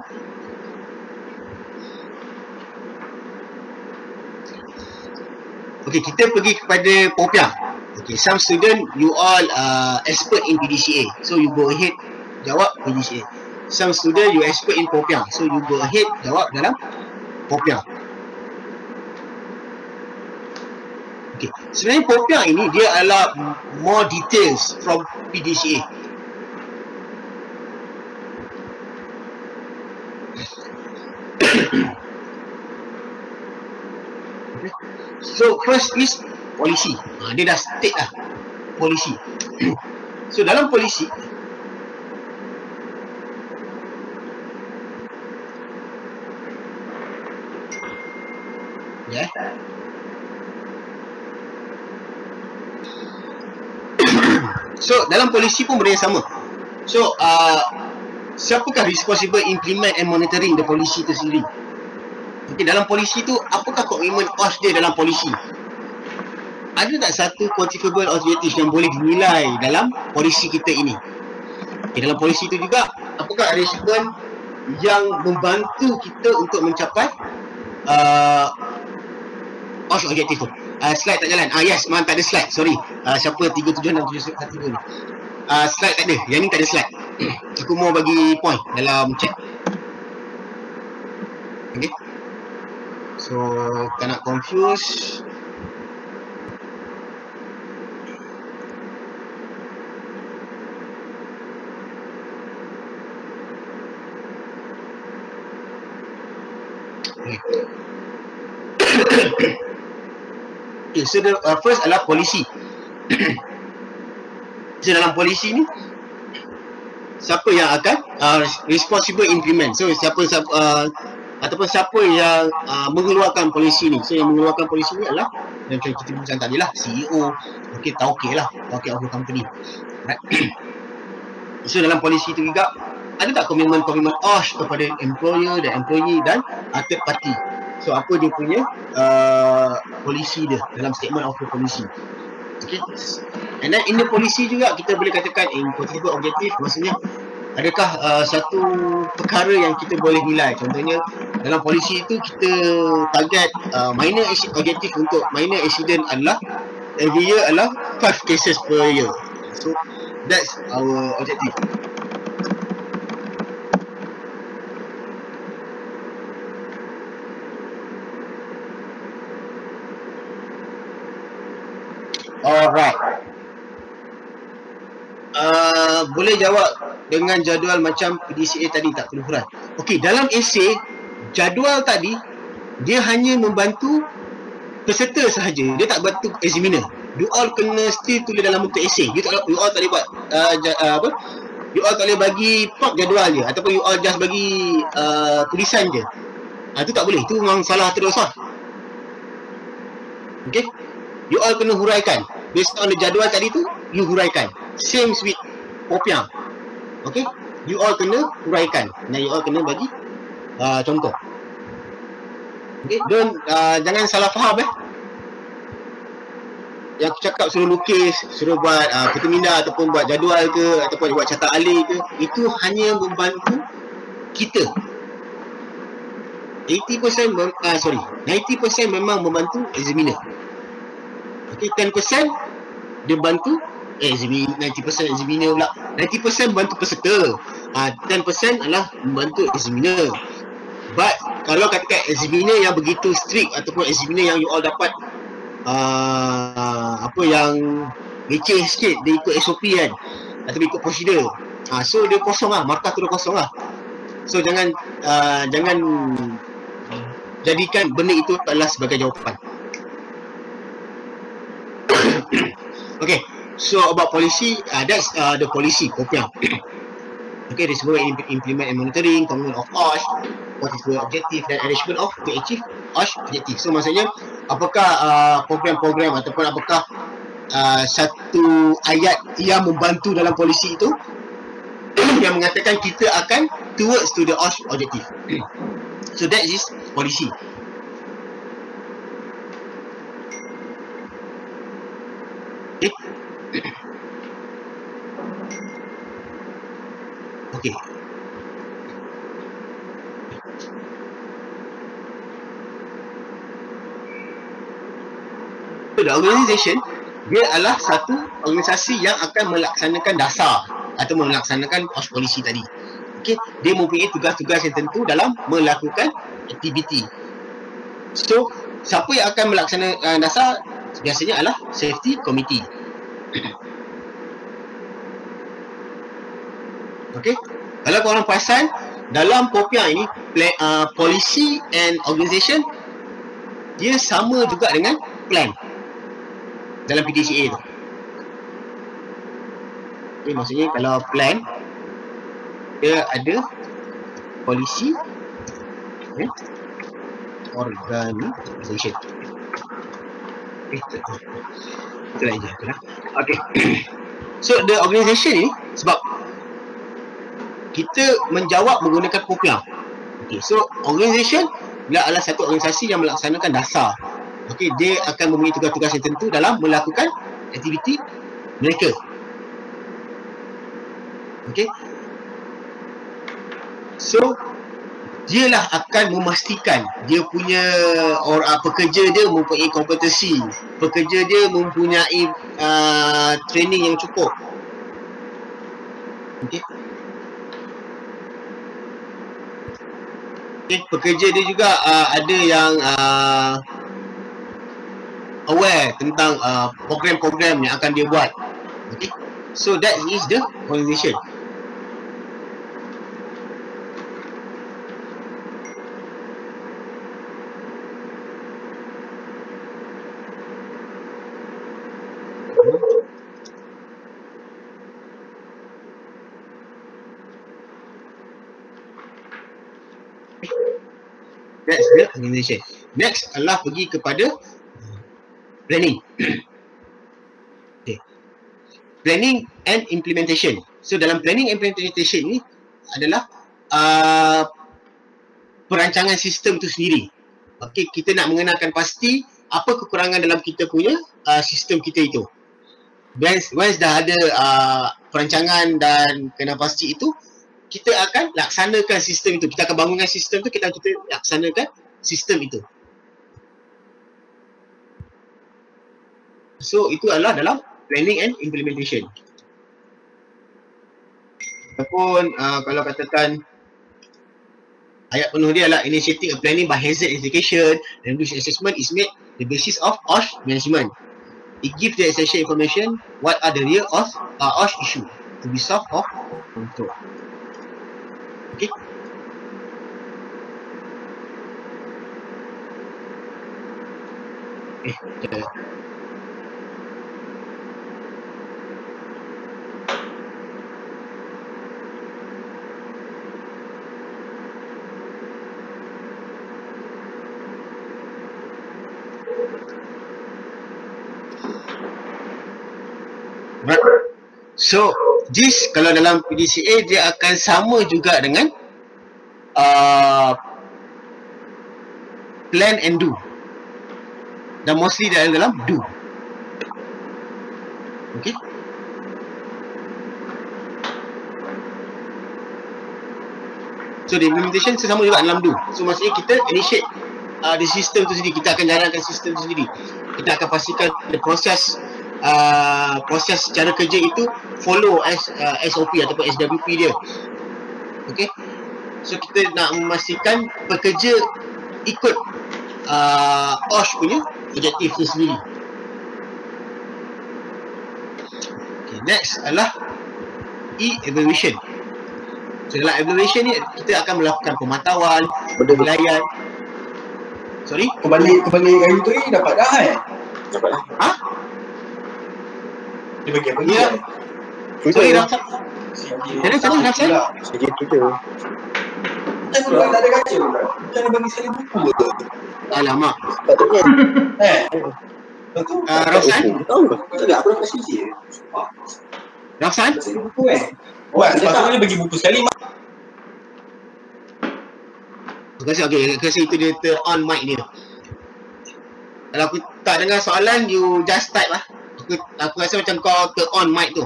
Okay, kita pergi kepada Popia. Okay, some student you all expert in PDCA, so you go ahead jawab PDCA. Some student you expert in Popia, so you go ahead jawab dalam Popia. Okay, sebenarnya Popia ini dia adalah more details from PDCA. So first is polisi. Dia dah state lah polisi. So dalam polisi ya. So dalam polisi pun benda yang sama. So siapakah responsible implement and monitoring the polisi itu sendiri? Okay, dalam polisi tu apakah komitmen OSH dia dalam polisi? Ada tak satu quantifiable objective yang boleh dinilai dalam polisi kita ini? Okay, dalam polisi tu juga apakah arrangement yang membantu kita untuk mencapai OSH objektif tu? Slide tak jalan. Yes, memang tak ada slide. Sorry. Siapa 37673 ni? Slide tak ada. Yang ni tak ada slide. Aku mau bagi point dalam chat. Okay. So, tak nak confuse. Okay. Okay, so the first adalah polisi. So dalam polisi ni siapa yang akan responsible implement. So siapa ataupun siapa yang mengeluarkan polisi ni. So yang mengeluarkan polisi ni adalah yang kita bincang tadi lah, CEO. Okay, tauke lah, tauke of the company, right? So dalam polisi tu juga ada tak komitmen OSH kepada employer dan employee dan third party. So apa dia punya polisi dia dalam statement of the policy. Okay. And then in the policy juga kita boleh katakan quantifiable objective, maksudnya adakah satu perkara yang kita boleh nilai. Contohnya dalam polisi itu kita target minor objective untuk minor accident adalah every year adalah 5 cases per year. So that's our objective. Alright. Boleh jawab dengan jadual macam PDCA tadi, tak perlu hurai. Okey, dalam esei, jadual tadi dia hanya membantu peserta sahaja. Dia tak bantu examiner. You all kena still tulis dalam bentuk esei. You all tak boleh buat you all tak boleh bagi plot jadual je, ataupun you all just bagi tulisan je. Itu tak boleh. Itu memang salah terus lah. Okay, you all kena huraikan. Based on the jadual tadi tu, you huraikan. Same with Popiang. Okay, you all kena huraikan. Dan you all kena bagi contoh. Okay, jangan salah faham yang aku cakap suruh lukis, suruh buat perteminda ataupun buat jadual ke, ataupun buat catat alih ke, itu hanya membantu kita. 90% memang membantu examiner. Okay, 10% dia bantu examiner, 90% examiner pula. 90% bantu peserta. 10% adalah membantu examiner. But kalau katakan examiner yang begitu strict ataupun examiner yang you all dapat yang leceh sikit, dia ikut SOP kan, atau ikut prosedur, so dia kosong lah, markah tu dia kosong lah. So jangan jadikan benda itu adalah sebagai jawapan. Okay, so about policy, that's the policy Popiang. Okay, there's more implement and monitoring, commitment of OSH, what is the objective dan arrangement of to achieve OSH objective. So maksudnya apakah program-program ataupun apakah satu ayat yang membantu dalam polisi itu yang mengatakan kita akan towards to the OSH objective. So that is policy. Okay. So the organisation, dia adalah satu organisasi yang akan melaksanakan dasar atau melaksanakan OSH polisi tadi. Okay, dia mempunyai tugas-tugas yang tentu dalam melakukan aktiviti. So, siapa yang akan melaksanakan dasar biasanya adalah safety committee. Okay, kalau korang perasan dalam Popiang ini, policy and organisation dia sama juga dengan plan dalam PDCA tu. Okay, maksudnya kalau plan dia ada polisi, organisation. Itulah je. Okay. So the organisation ni sebab kita menjawab menggunakan Popiang. Okay, so organisation dia adalah satu organisasi yang melaksanakan dasar. Okay, dia akan mempunyai tugas-tugas yang tentu dalam melakukan aktiviti mereka. Okay, so dialah akan memastikan dia punya pekerja dia mempunyai kompetensi, pekerja dia mempunyai training yang cukup. Okay. Okay, pekerja dia juga ada yang aware tentang program-program yang akan dia buat. Okay, so that is the organization. That's the organization. Next adalah pergi kepada planning. Okay. Planning and implementation. So dalam planning and implementation ni adalah perancangan sistem tu sendiri. Okay, kita nak mengenalkan pasti apa kekurangan dalam kita punya sistem kita itu. Once dah ada perancangan dan kena pasti itu, kita akan laksanakan sistem itu. Kita akan bangunkan sistem itu, kita laksanakan sistem itu. So itu adalah dalam planning and implementation. Ataupun kalau katakan ayat penuh dia adalah initiating a planning by hazard identification and risk assessment is made the basis of OSH management. It gives the essential information what are the real OSH issue to be solved or control. Okay. Right. So this kalau dalam PDCA dia akan sama juga dengan plan and do, dan mostly dalam do. Okay. So the implementation sama juga dalam do. So maksudnya kita initiate the system tu sendiri, kita akan jalankan sistem tu sendiri. Kita akan pastikan the proses cara kerja itu follow SOP ataupun SWP dia. Okay. So kita nak memastikan pekerja ikut OSH punya objektif tu sendiri. Okay, next adalah evaluation. So dalam evaluation ni kita akan melakukan pemantauan, penilaian. Sorry? Kembali kayu tu ni dapat dah Dapat dah. Ha? Dia bagi apa? Ya. Sorry dah. Jadi sana dah saya. Sikit tu je. Macam tu tak ada kaca pula. Macam mana bagi saya buku ke? Alamak. Patutnya. Betul? Rafsan? Tahu. Betul tak? Aku dah kasih je. Rafsan? Saya buku Wah, sepatutnya bagi buku sekali. Terima kasih. Okay, terima kasih itu dia turn on mic dia. Kalau aku tak dengar soalan, you just type lah. Aku rasa macam kau turn on mic tu.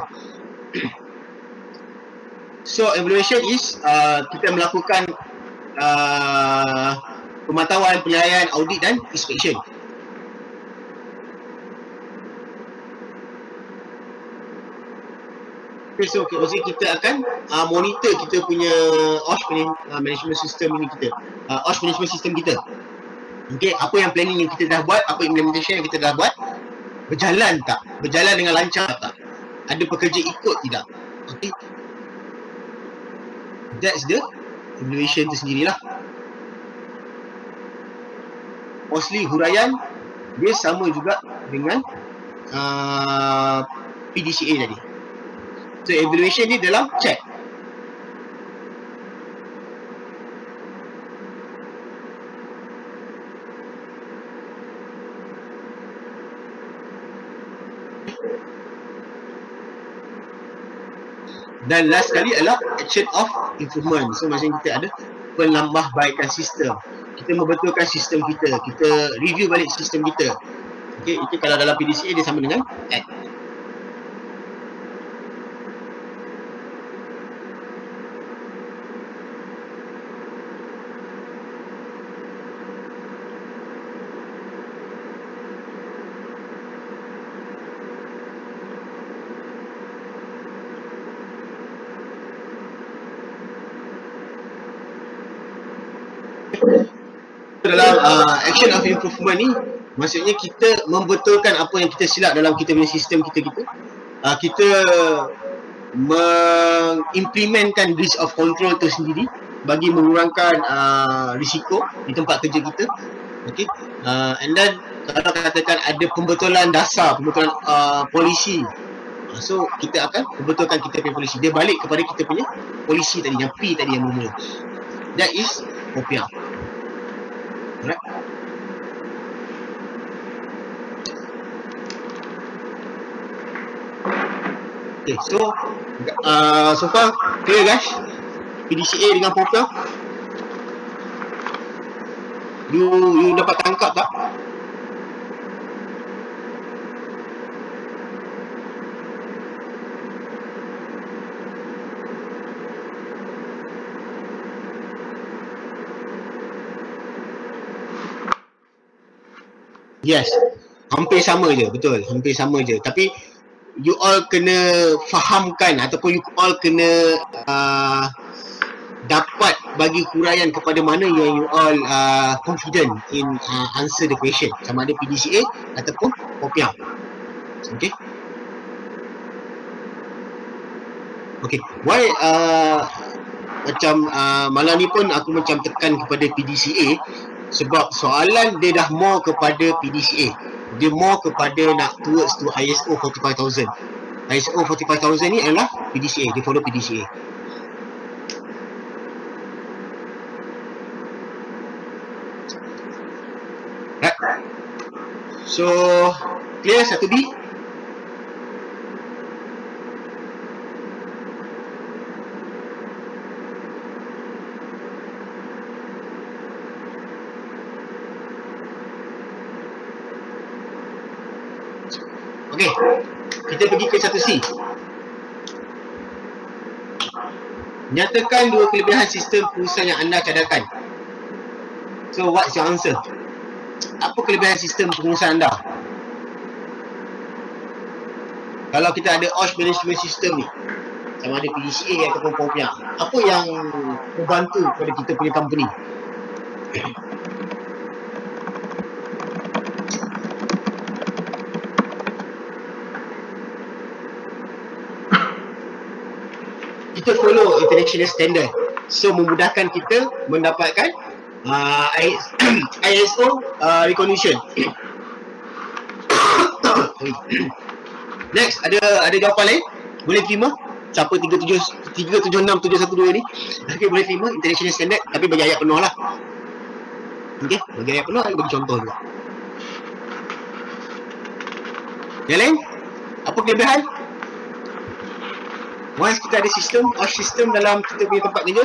So evaluation is kita melakukan pemantauan, penilaian, audit dan inspection. Okay, so maksudnya kita akan monitor kita punya OSH punya management system ini kita, OSH management system kita. Okay, apa yang planning yang kita dah buat, apa implementation yang kita dah buat, berjalan tak? Berjalan dengan lancar tak? Ada pekerja ikut tidak? Okay. That's the evaluation tu sendirilah. Mostly huraian dia sama juga dengan PDCA tadi. So evaluation ni dalam check. Dan last sekali adalah action of improvement. So macam kita ada penambahbaikan sistem. Kita membetulkan sistem kita. Kita review balik sistem kita. Okay, itu kalau dalam PDCA dia sama dengan act. Dalam action of improvement ni, maksudnya kita membetulkan apa yang kita silap dalam kita punya sistem kita. Kita mengimplementkan risk of control tu sendiri bagi mengurangkan risiko di tempat kerja kita. Okay. And then kalau katakan ada pembetulan dasar, pembetulan polisi, so kita akan membetulkan kita punya polisi. Dia balik kepada kita punya polisi tadi, yang P tadi yang mula. That is OPR. Alright. Okay, so far clear guys? PDCA dengan POPR. You dapat tangkap tak? Yes, hampir sama je, betul, hampir sama je. Tapi you all kena fahamkan ataupun you all kena dapat bagi huraian kepada mana yang you all confident in answer the question, sama ada PDCA ataupun POPR. Okay. Okay. Why macam malam ni pun aku macam tekan kepada PDCA sebab soalan dia dah more kepada PDCA. Dia more kepada nak towards to ISO 45000. ISO 45000 ni adalah PDCA, dia follow PDCA. Right. So, clear 1B? Okey, kita pergi ke 1C. Nyatakan dua kelebihan sistem pengurusan yang anda cadangkan. So, what's your answer? Apa kelebihan sistem pengurusan anda? Kalau kita ada OSH management system ni, sama ada PDCA ataupun Power BI, apa yang membantu pada kita punya company? Kita follow international standard, so memudahkan kita mendapatkan ISO recognition. Next, ada jawapan lain? Boleh terima? Siapa 376.712 ni? Okay, boleh terima international standard tapi bagi ayat penuh lah. Okay, bagi ayat penuh, bagi contoh juga. Yang lain? Apa kelebihan? Once kita ada sistem, OSH system dalam kita punya tempat kerja,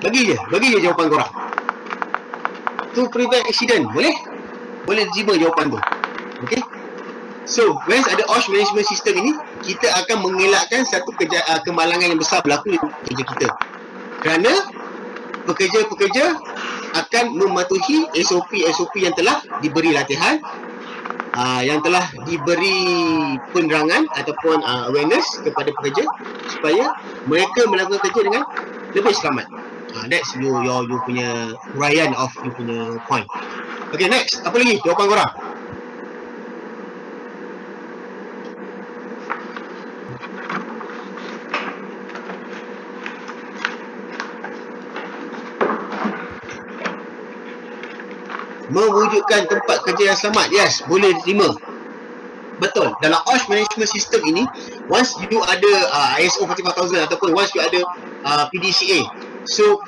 bagi je jawapan korang. To prevent accident, boleh? Boleh terima jawapan tu. Okay. So, once ada OSH management system ini, kita akan mengelakkan satu kemalangan yang besar berlaku di kerja kita. Kerana pekerja-pekerja akan mematuhi SOP yang telah diberi latihan, yang telah diberi penerangan ataupun awareness kepada pekerja supaya mereka melakukan kerja dengan lebih selamat. That's you punya huraian of you punya point. Okay, next. Apa lagi jawapan korang? Mewujudkan tempat kerja yang selamat. Yes, boleh diterima. Betul. Dalam OSH management system ini, once you ada ISO 45000 ataupun once you ada PDCA, so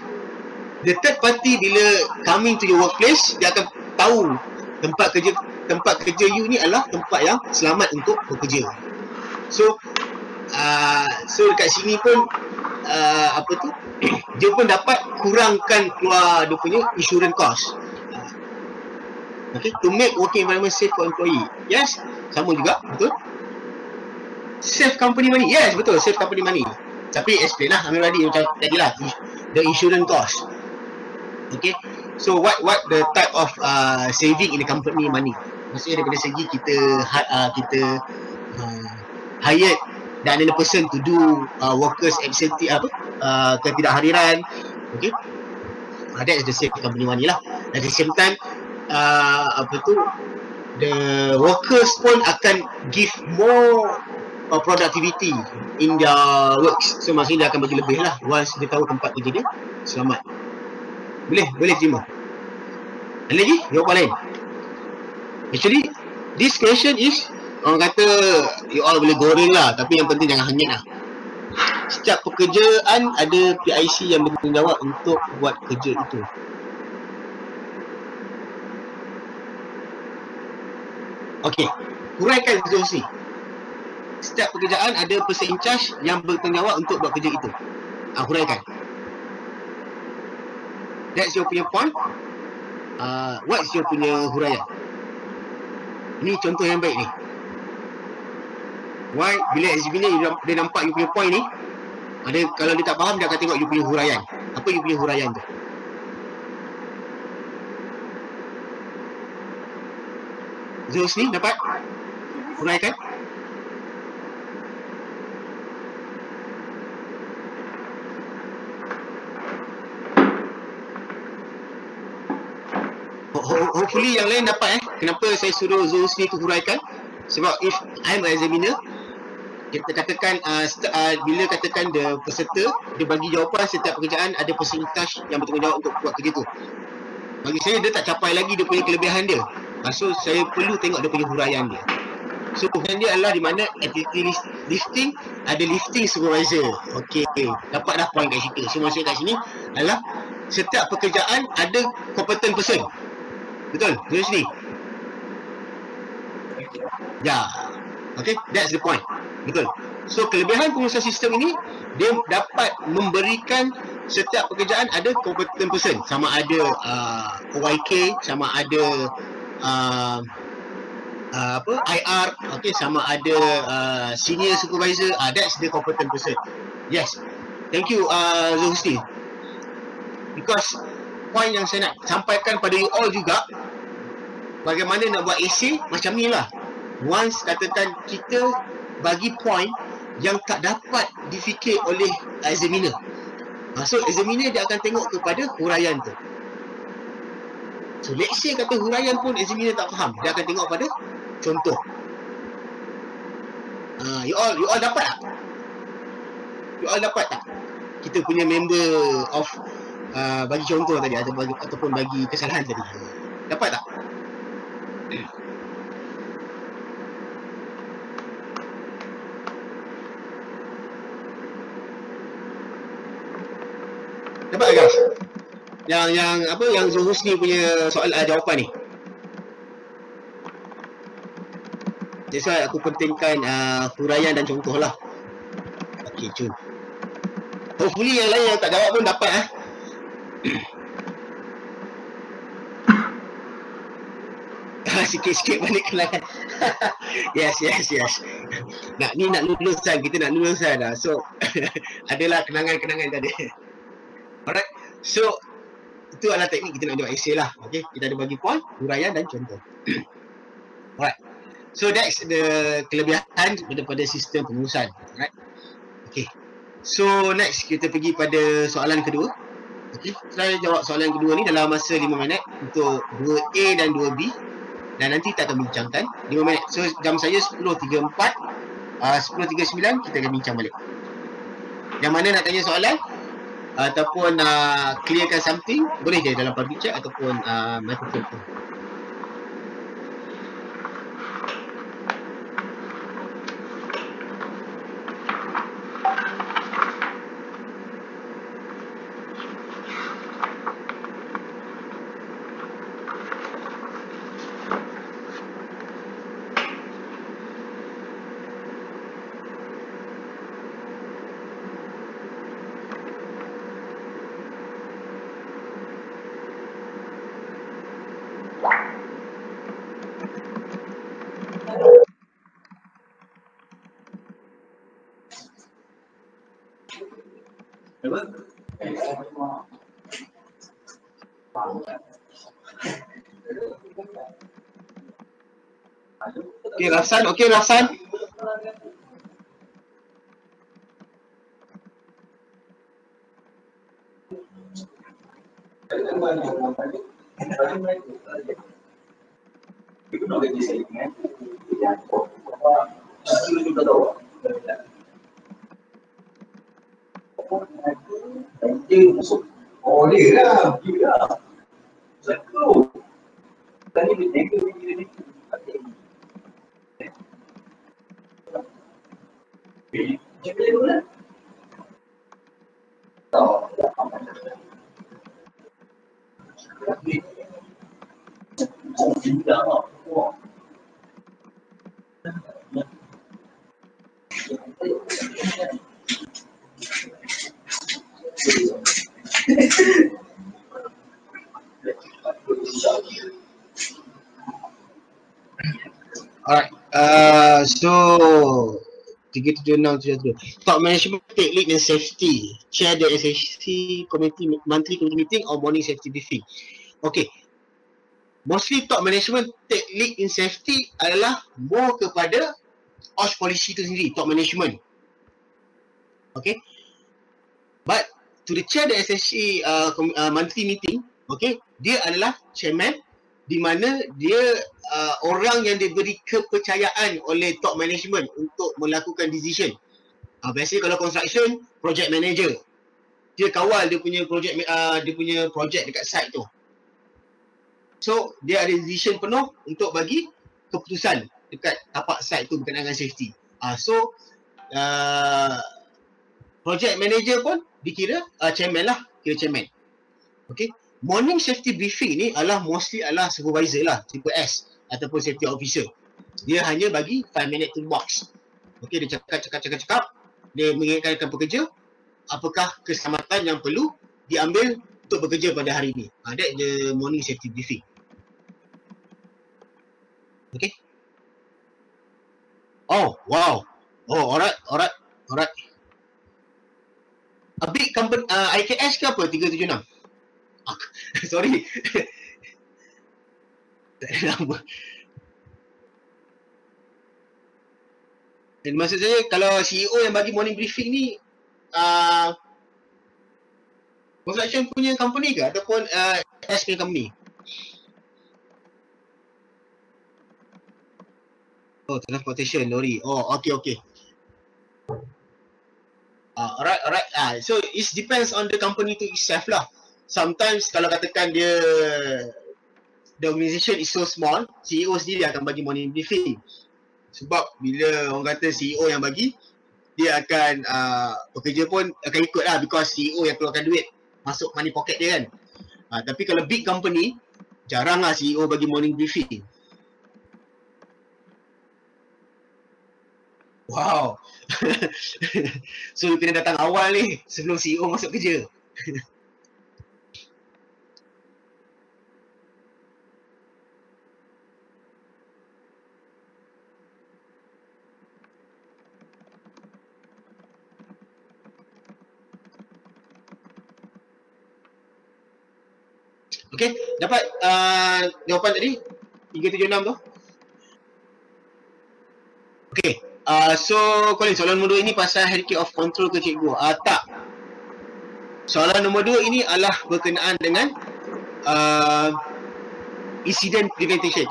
the third party bila coming to your workplace, dia akan tahu tempat kerja you ni adalah tempat yang selamat untuk bekerja. So dekat sini pun dia pun dapat kurangkan keluar dia punya insurance cost. Okay, to make working environment safe for employee. Yes, sama juga, betul. Save company money. Yes, betul, save company money. Tapi explain lah, Amir tadi macam tadi lah, the insurance cost. Okay, so what the type of saving in the company money? Maksudnya daripada segi kita hired dan another person to do workers absentee ketidakhadiran. Okay, that is the save company money lah. At the same time, the workers pun akan give more productivity in their works. So maksudnya dia akan bagi lebih lah once dia tahu tempat kerja dia selamat. Boleh terima. Ada lagi jawapan lain? Actually, this question is, orang kata you all boleh goreng lah, tapi yang penting jangan hangit lah. Setiap pekerjaan ada PIC yang bertanggungjawab untuk buat kerja itu. Okey, huraikan zonasi. Setiap pekerjaan ada person in charge yang bertanggungjawab untuk buat kerja itu. Huraikan. That's your punya point. What's your punya huraian? Ini contoh yang baik ni. Why bila SGB ni dia nampak you punya point ni, kalau dia tak faham dia akan tengok you punya huraian. Apa you punya huraian tu? Zeus ni dapat huraikan? hopefully yang lain dapat kenapa saya suruh Zulus ni tu huraikan. Sebab if I'm an examiner, kita katakan bila katakan peserta dia bagi jawapan setiap pekerjaan ada persentage yang bertanggungjawab untuk buat kerja tu. Bagi saya dia tak capai lagi dia punya kelebihan dia. So saya perlu tengok dia punya huraian dia. So huraian dia adalah di mana activity lifting ada lifting supervisor. Okey, dapat dah point kat situ. So maksud kat sini adalah setiap pekerjaan ada competent person. Betul? Betul sini. Ya. Okay, that's the point. Betul. So kelebihan pengurusan sistem ini dia dapat memberikan setiap pekerjaan ada competent person, sama ada OYK, sama ada IR, okay, sama ada senior supervisor, that's the competent person. Yes. Thank you Zulhusni. Because point yang saya nak sampaikan pada you all juga, bagaimana nak buat essay macam ni lah. Once katakan kita bagi point yang tak dapat difikir oleh examiner. So examiner dia akan tengok kepada huraian tu. So let's say kata huraian pun examiner tak faham, dia akan tengok pada contoh. You all dapat tak? You all dapat tak? Kita punya member of bagi contoh tadi ataupun bagi kesalahan tadi. Dapat tak? Dapat guys? Yang Zulhusni punya soal jawapan ni. That's why aku pentingkan huraian dan contoh lah. Okay, cun. Hopefully yang lain yang tak jawab pun dapat sikit-sikit balik kenangan. Yes. Nak lulusan, kita nak lulusan dah. So adalah kenangan-kenangan tadi. Alright. So itu adalah teknik kita nak buat essay lah. Okay, kita ada bagi point, huraian dan contoh. Alright. So that's the kelebihan daripada sistem pengurusan. Alright. Okay. So next kita pergi pada soalan kedua. Okay, saya jawab soalan kedua ni dalam masa 5 minit untuk 2A dan 2B. Dan nanti kita akan bincangkan 5 minit. So jam saya 10.34, 10.39 kita akan bincang balik. Yang mana nak tanya soalan ataupun clearkan something, boleh je dalam public chat ataupun microphone tu. Okay, Rahsan. Oh dia lah, dia lah. Satu. Tadi dia tengok video ni. Cakap dulu lah. Tahu. Oh, tidak lah. Alright. So 376 top management take lead in safety, chair the SHC committee monthly committee meeting or morning safety briefing. Okay, mostly top management take lead in safety adalah more kepada OSH policy tu sendiri, top management. Okay, but to the chair the SHC monthly meeting, okay, dia adalah chairman di mana dia orang yang diberi kepercayaan oleh top management untuk melakukan decision. Biasanya kalau construction, project manager. Dia kawal dia punya project dekat site tu. So, dia ada decision penuh untuk bagi keputusan dekat tapak site tu berkenaan dengan safety. So, project manager pun dikira chairman lah, kira chairman. Okay. Morning safety briefing ni mostly supervisor lah, tipe S ataupun safety officer. Dia hanya bagi 5 minute toolbox. Okay, dia cakap. Dia mengingatkan pekerja apakah keselamatan yang perlu diambil untuk bekerja pada hari ini. That's the morning safety briefing. Okay. Oh, wow. Oh, alright. A big company, IKS ke apa 376? Sorry. Tak ada nama. Dan maksud saya, kalau CEO yang bagi morning briefing ni construction punya company ke ataupun S punya company? Oh, transportation, lori. Oh, okay. Alright. So it depends on the company to itself lah. Sometimes kalau katakan the organisation is so small, CEO sendiri akan bagi morning briefing. Sebab bila orang kata CEO yang bagi, dia akan pekerja pun akan ikut lah, because CEO yang keluarkan duit masuk money pocket dia kan. Tapi kalau big company, jarang lah CEO bagi morning briefing. Wow. So kena datang awal ni sebelum CEO masuk kerja. Okay, dapat jawapan tadi 376 tu. Okay, so Colin, soalan nombor 2 ini pasal hierarchy of control ke cikgu? Tak. Soalan nombor 2 ini adalah berkenaan dengan incident prevention.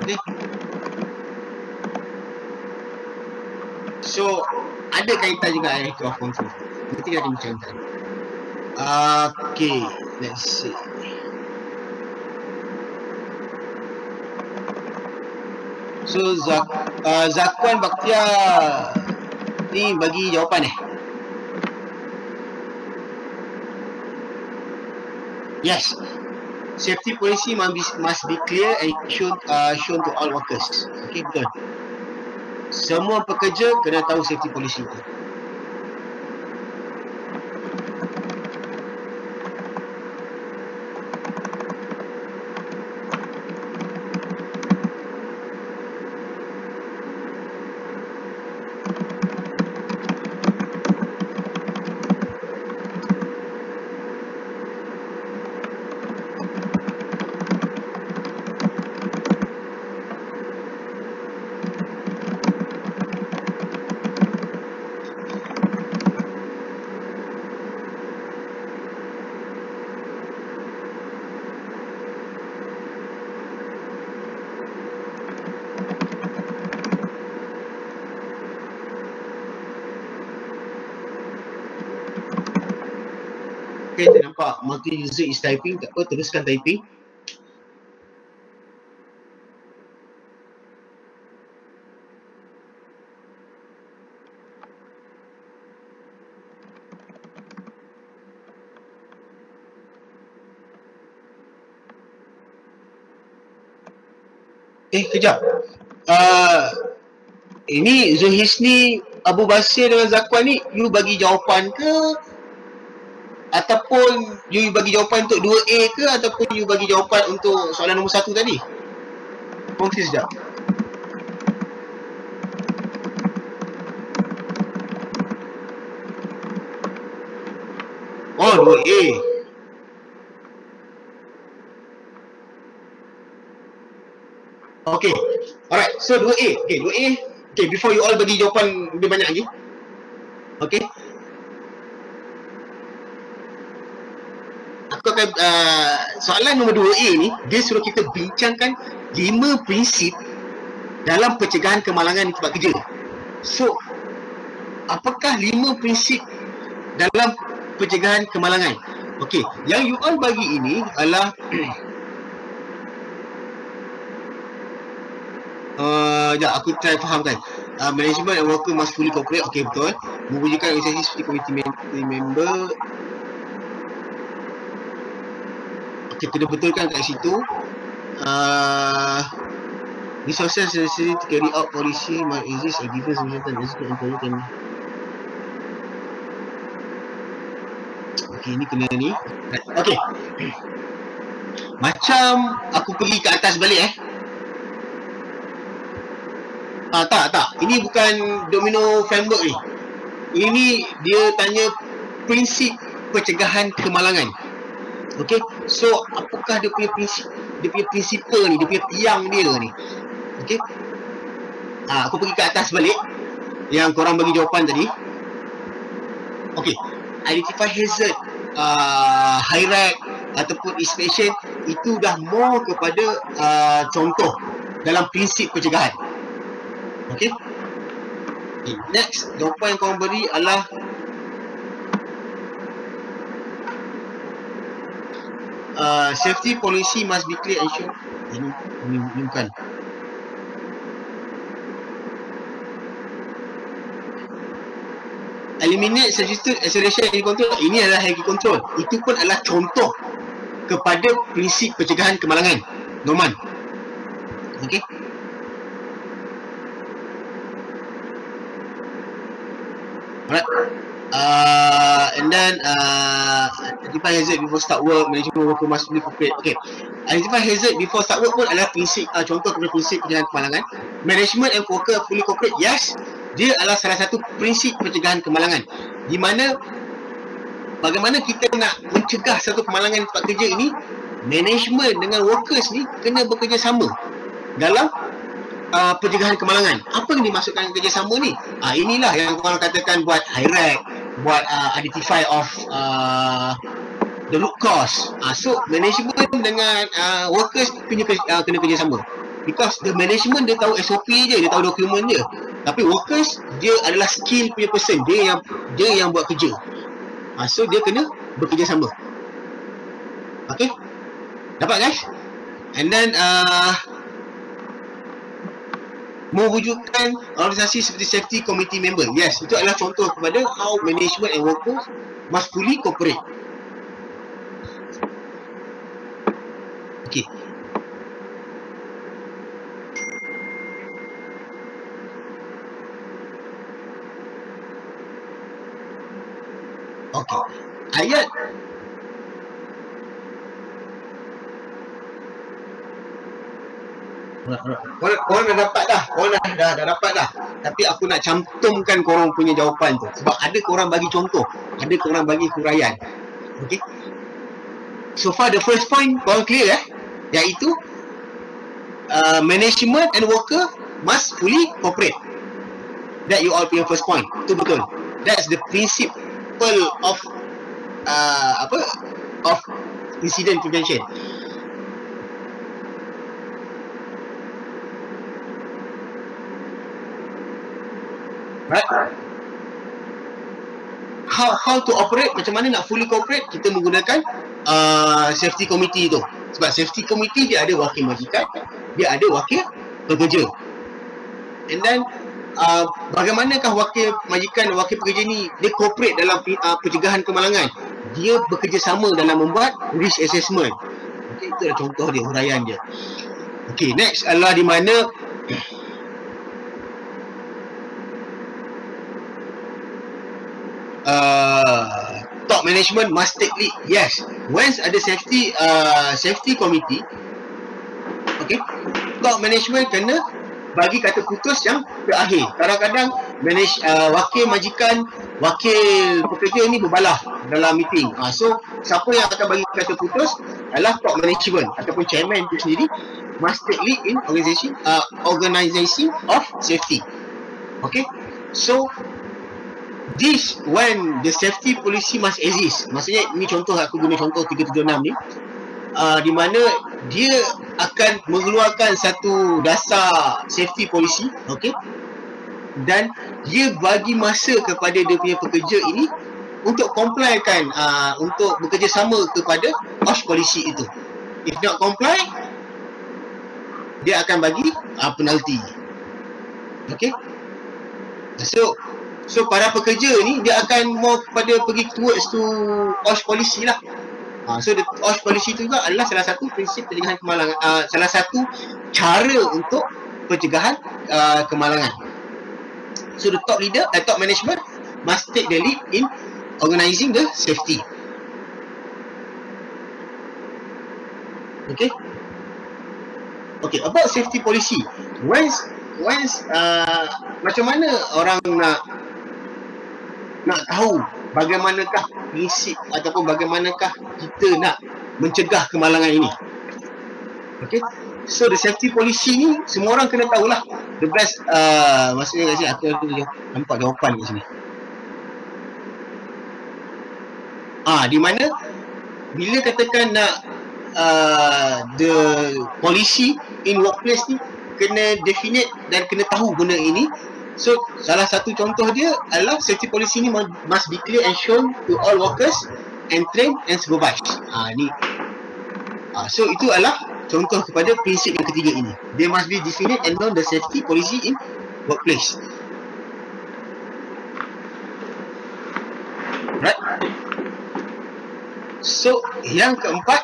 Okay. So ada kaitan juga hierarchy of control. Nanti kita akan bincangkan. Okay, let's see. So Zakwan Bakhtia ni bagi jawapan Yes. Safety policy must be clear and shown to all workers. Okay, betul. Semua pekerja kena tahu safety policy itu. Okay, kita nampak multi user is typing, tak apa, teruskan typing. Kejap. Ini Zulhisni, Abu Basir dengan Zakwan ni, you bagi jawapan ke? Ataupun you bagi jawapan untuk 2A ke? Ataupun you bagi jawapan untuk soalan nombor 1 tadi? Kongsi sekejap. Oh, 2A. Okay. Alright, so 2A. Okay, 2A. Okay, before you all bagi jawapan lebih banyak lagi. Okay. aku akan soalan nombor 2A ni, dia suruh kita bincangkan 5 prinsip dalam pencegahan kemalangan di tempat kerja. So, apakah 5 prinsip dalam pencegahan kemalangan? Okey, yang you all bagi ini adalah aku try fahamkan. Management and worker must fully cooperate. Okey, betul. Mewujudkan organisasi seperti committee member. Okey, kena betulkan kat situ. Resources necessary to carry out policy might exist a given solution and employee can. Okey, ini kena ni. Okey. Macam aku pergi ke atas balik tak. Ini bukan domino framework ni. Ini dia tanya prinsip pencegahan kemalangan. Okey. So, apakah dia punya prinsip? Dia punya prinsipal ni, dia punya tiang dia ni. Okey. Aku pergi ke atas balik yang korang bagi jawapan tadi. Okey. Identify hazard, hierarchy ataupun inspection, itu dah more kepada contoh dalam prinsip pencegahan. Okey. Next, jawapan yang korang beri adalah safety policy must be clear and sure. Ini bukan. Eliminate suggested acceleration and control. Ini adalah hierarchy control. Itu pun adalah contoh kepada prinsip pencegahan kemalangan. Norman. Okey. Alright. And then identify hazard before start work. Management worker must fully cooperate. Okay. Identify hazard before start work pun adalah prinsip contoh kepada prinsip pencegahan kemalangan. Management and worker fully cooperate. Yes, dia adalah salah satu prinsip pencegahan kemalangan. Di mana bagaimana kita nak mencegah satu kemalangan tempat kerja ini, management dengan workers ni kena bekerjasama dalam pencegahan kemalangan. Apa yang dimaksudkan kerjasama ni? Inilah yang korang katakan buat hierarchy, buat identify of the root cause. So management dengan workers kena kerjasama. Because the management dia tahu SOP je, dia tahu dokumen je. Tapi workers dia adalah skill punya person, dia yang buat kerja. So dia kena bekerjasama. Okay? Dapat guys? And then mewujudkan organisasi seperti safety committee member. Yes, itu adalah contoh kepada how management and workers must fully cooperate. Okay. Okay. Ayat korang dah dapat dah. Korang dah dapat dah. Tapi aku nak cantumkan korang punya jawapan tu. Sebab ada korang bagi contoh, ada korang bagi huraian. Okay. So far the first point korang clear iaitu management and worker must fully cooperate. That you all punya first point. Itu betul. That's the principle of of incident prevention. Right? How to operate, macam mana nak fully cooperate, kita menggunakan safety committee tu. Sebab safety committee dia ada wakil majikan, dia ada wakil pekerja. And then bagaimanakah wakil majikan dan wakil pekerja ni dia cooperate dalam pencegahan kemalangan? Dia bekerjasama dalam membuat risk assessment. Okay, itu adalah contoh dia, huraian dia. Okay, next adalah di mana top management must take lead. Yes, once ada safety committee, okay, top management kena bagi kata putus yang terakhir. Kadang-kadang wakil majikan, wakil pekerja ni berbalah dalam meeting. So siapa yang akan bagi kata putus adalah top management ataupun chairman itu sendiri must take lead in organization of safety. Okay, so This when the safety policy must exist. Maksudnya ni contoh, aku guna contoh 376 ni, di mana dia akan mengeluarkan satu dasar safety policy, okey, dan dia bagi masa kepada dia punya pekerja ini untuk complykan, untuk bekerjasama kepada OSH policy itu. If not comply, dia akan bagi penalti. Okey. So para pekerja ni dia akan more kepada pergi towards to OSH policy lah. So the OSH policy tu juga adalah salah satu prinsip pencegahan kemalangan, salah satu cara untuk pencegahan kemalangan. So the top leader, top management must take the lead in organising the safety. Okay. Okay, about safety policy. Once macam mana orang nak tahu bagaimanakah prinsip ataupun bagaimanakah kita nak mencegah kemalangan ini. Okay. So the safety policy ni semua orang kena tahulah. The best, maksudnya kat sini aku ada nampak jawapan kat sini. Di mana bila katakan nak the policy in workplace ni kena definite dan kena tahu benda ini. So salah satu contoh dia adalah safety policy ni must be clear and shown to all workers and trained and supervised. Ni. So itu adalah contoh kepada prinsip yang ketiga ini. They must be definite and known the safety policy in workplace. Right? So yang keempat,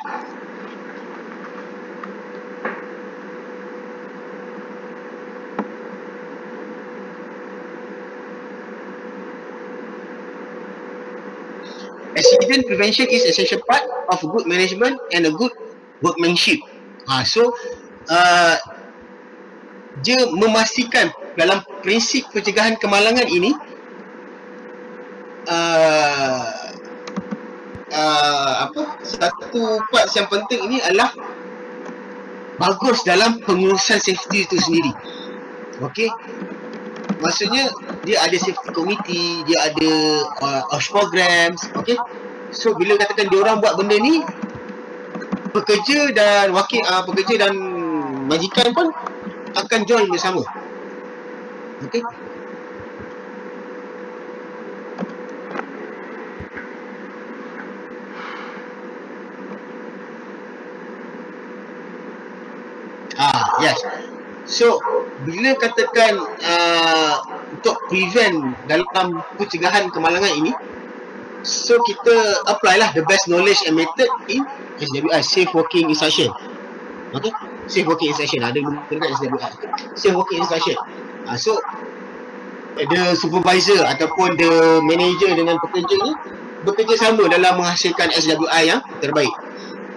accident prevention is essential part of good management and a good workmanship. So dia memastikan dalam prinsip pencegahan kemalangan ini satu part yang penting ini adalah bagus dalam pengurusan safety itu sendiri. Okey. Maksudnya dia ada safety committee, dia ada OSH programs, okey. So bila katakan dia orang buat benda ni, pekerja dan pekerja dan majikan pun akan join bersama. Okey. Yes. So bila katakan untuk prevent dalam pencegahan kemalangan ini, so kita apply lah the best knowledge and method in SWI, safe working instruction. Okay, safe working instruction ada dekat SWI, safe working instruction. So the supervisor ataupun the manager dengan pekerja ni bekerjasama dalam menghasilkan SWI yang terbaik.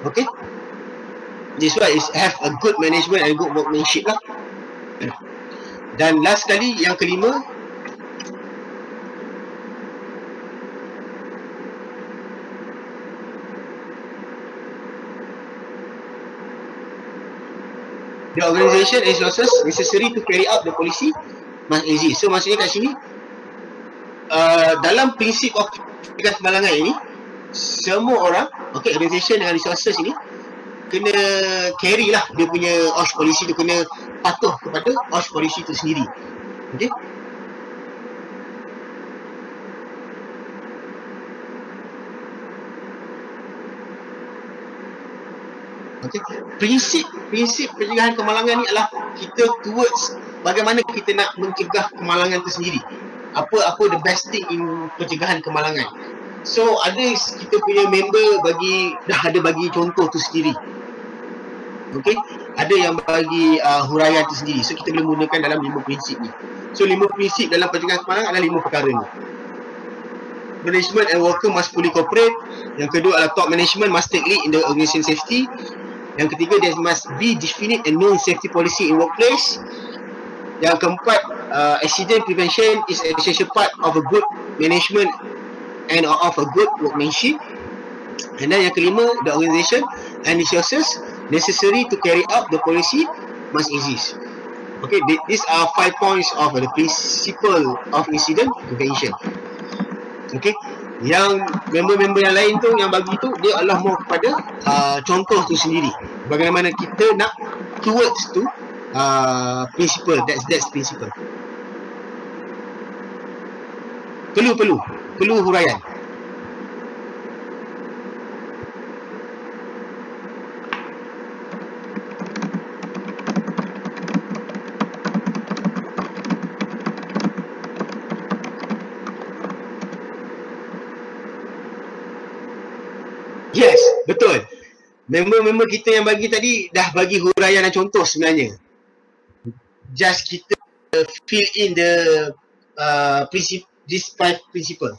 Okay, this why is have a good management and good workmanship lah. Dan last sekali, yang kelima, the organisation and resources necessary to carry out the policy must exist. So maksudnya kat sini, dalam prinsip of pencegahan kemalangan ini, semua orang, okay, organisation dengan resources ini kena carry lah dia punya OSH policy, dia kena patuh kepada OSH policy itu sendiri. Okay. Okay. Prinsip pencegahan kemalangan ni adalah kita towards bagaimana kita nak mencegah kemalangan itu sendiri. Apa the best thing in pencegahan kemalangan. So ada kita punya member dah ada bagi contoh tu sendiri. Okay, ada yang bagi huraian tu sendiri. So kita boleh gunakan dalam 5 prinsip ni. So 5 prinsip dalam pencegahan kemalangan adalah 5 perkara ni. Management and worker must fully cooperate. Yang kedua adalah top management must take lead in the organization safety. Yang ketiga, there must be definite and known safety policy in workplace. Yang keempat, accident prevention is an essential part of a good management and of a good workmanship. And then yang kelima, the organisation and resources necessary to carry out the policy must exist. Okay, these are 5 points of the principle of incident prevention. Okey. Yang member-member yang lain tu yang bagi tu dia adalah more kepada contoh tu sendiri. Bagaimana kita nak towards tu principle, that's principle. Perlu huraian. Yes, betul. Member-member kita yang bagi tadi dah bagi huraian dan contoh sebenarnya. Just kita fill in the this 5 principle.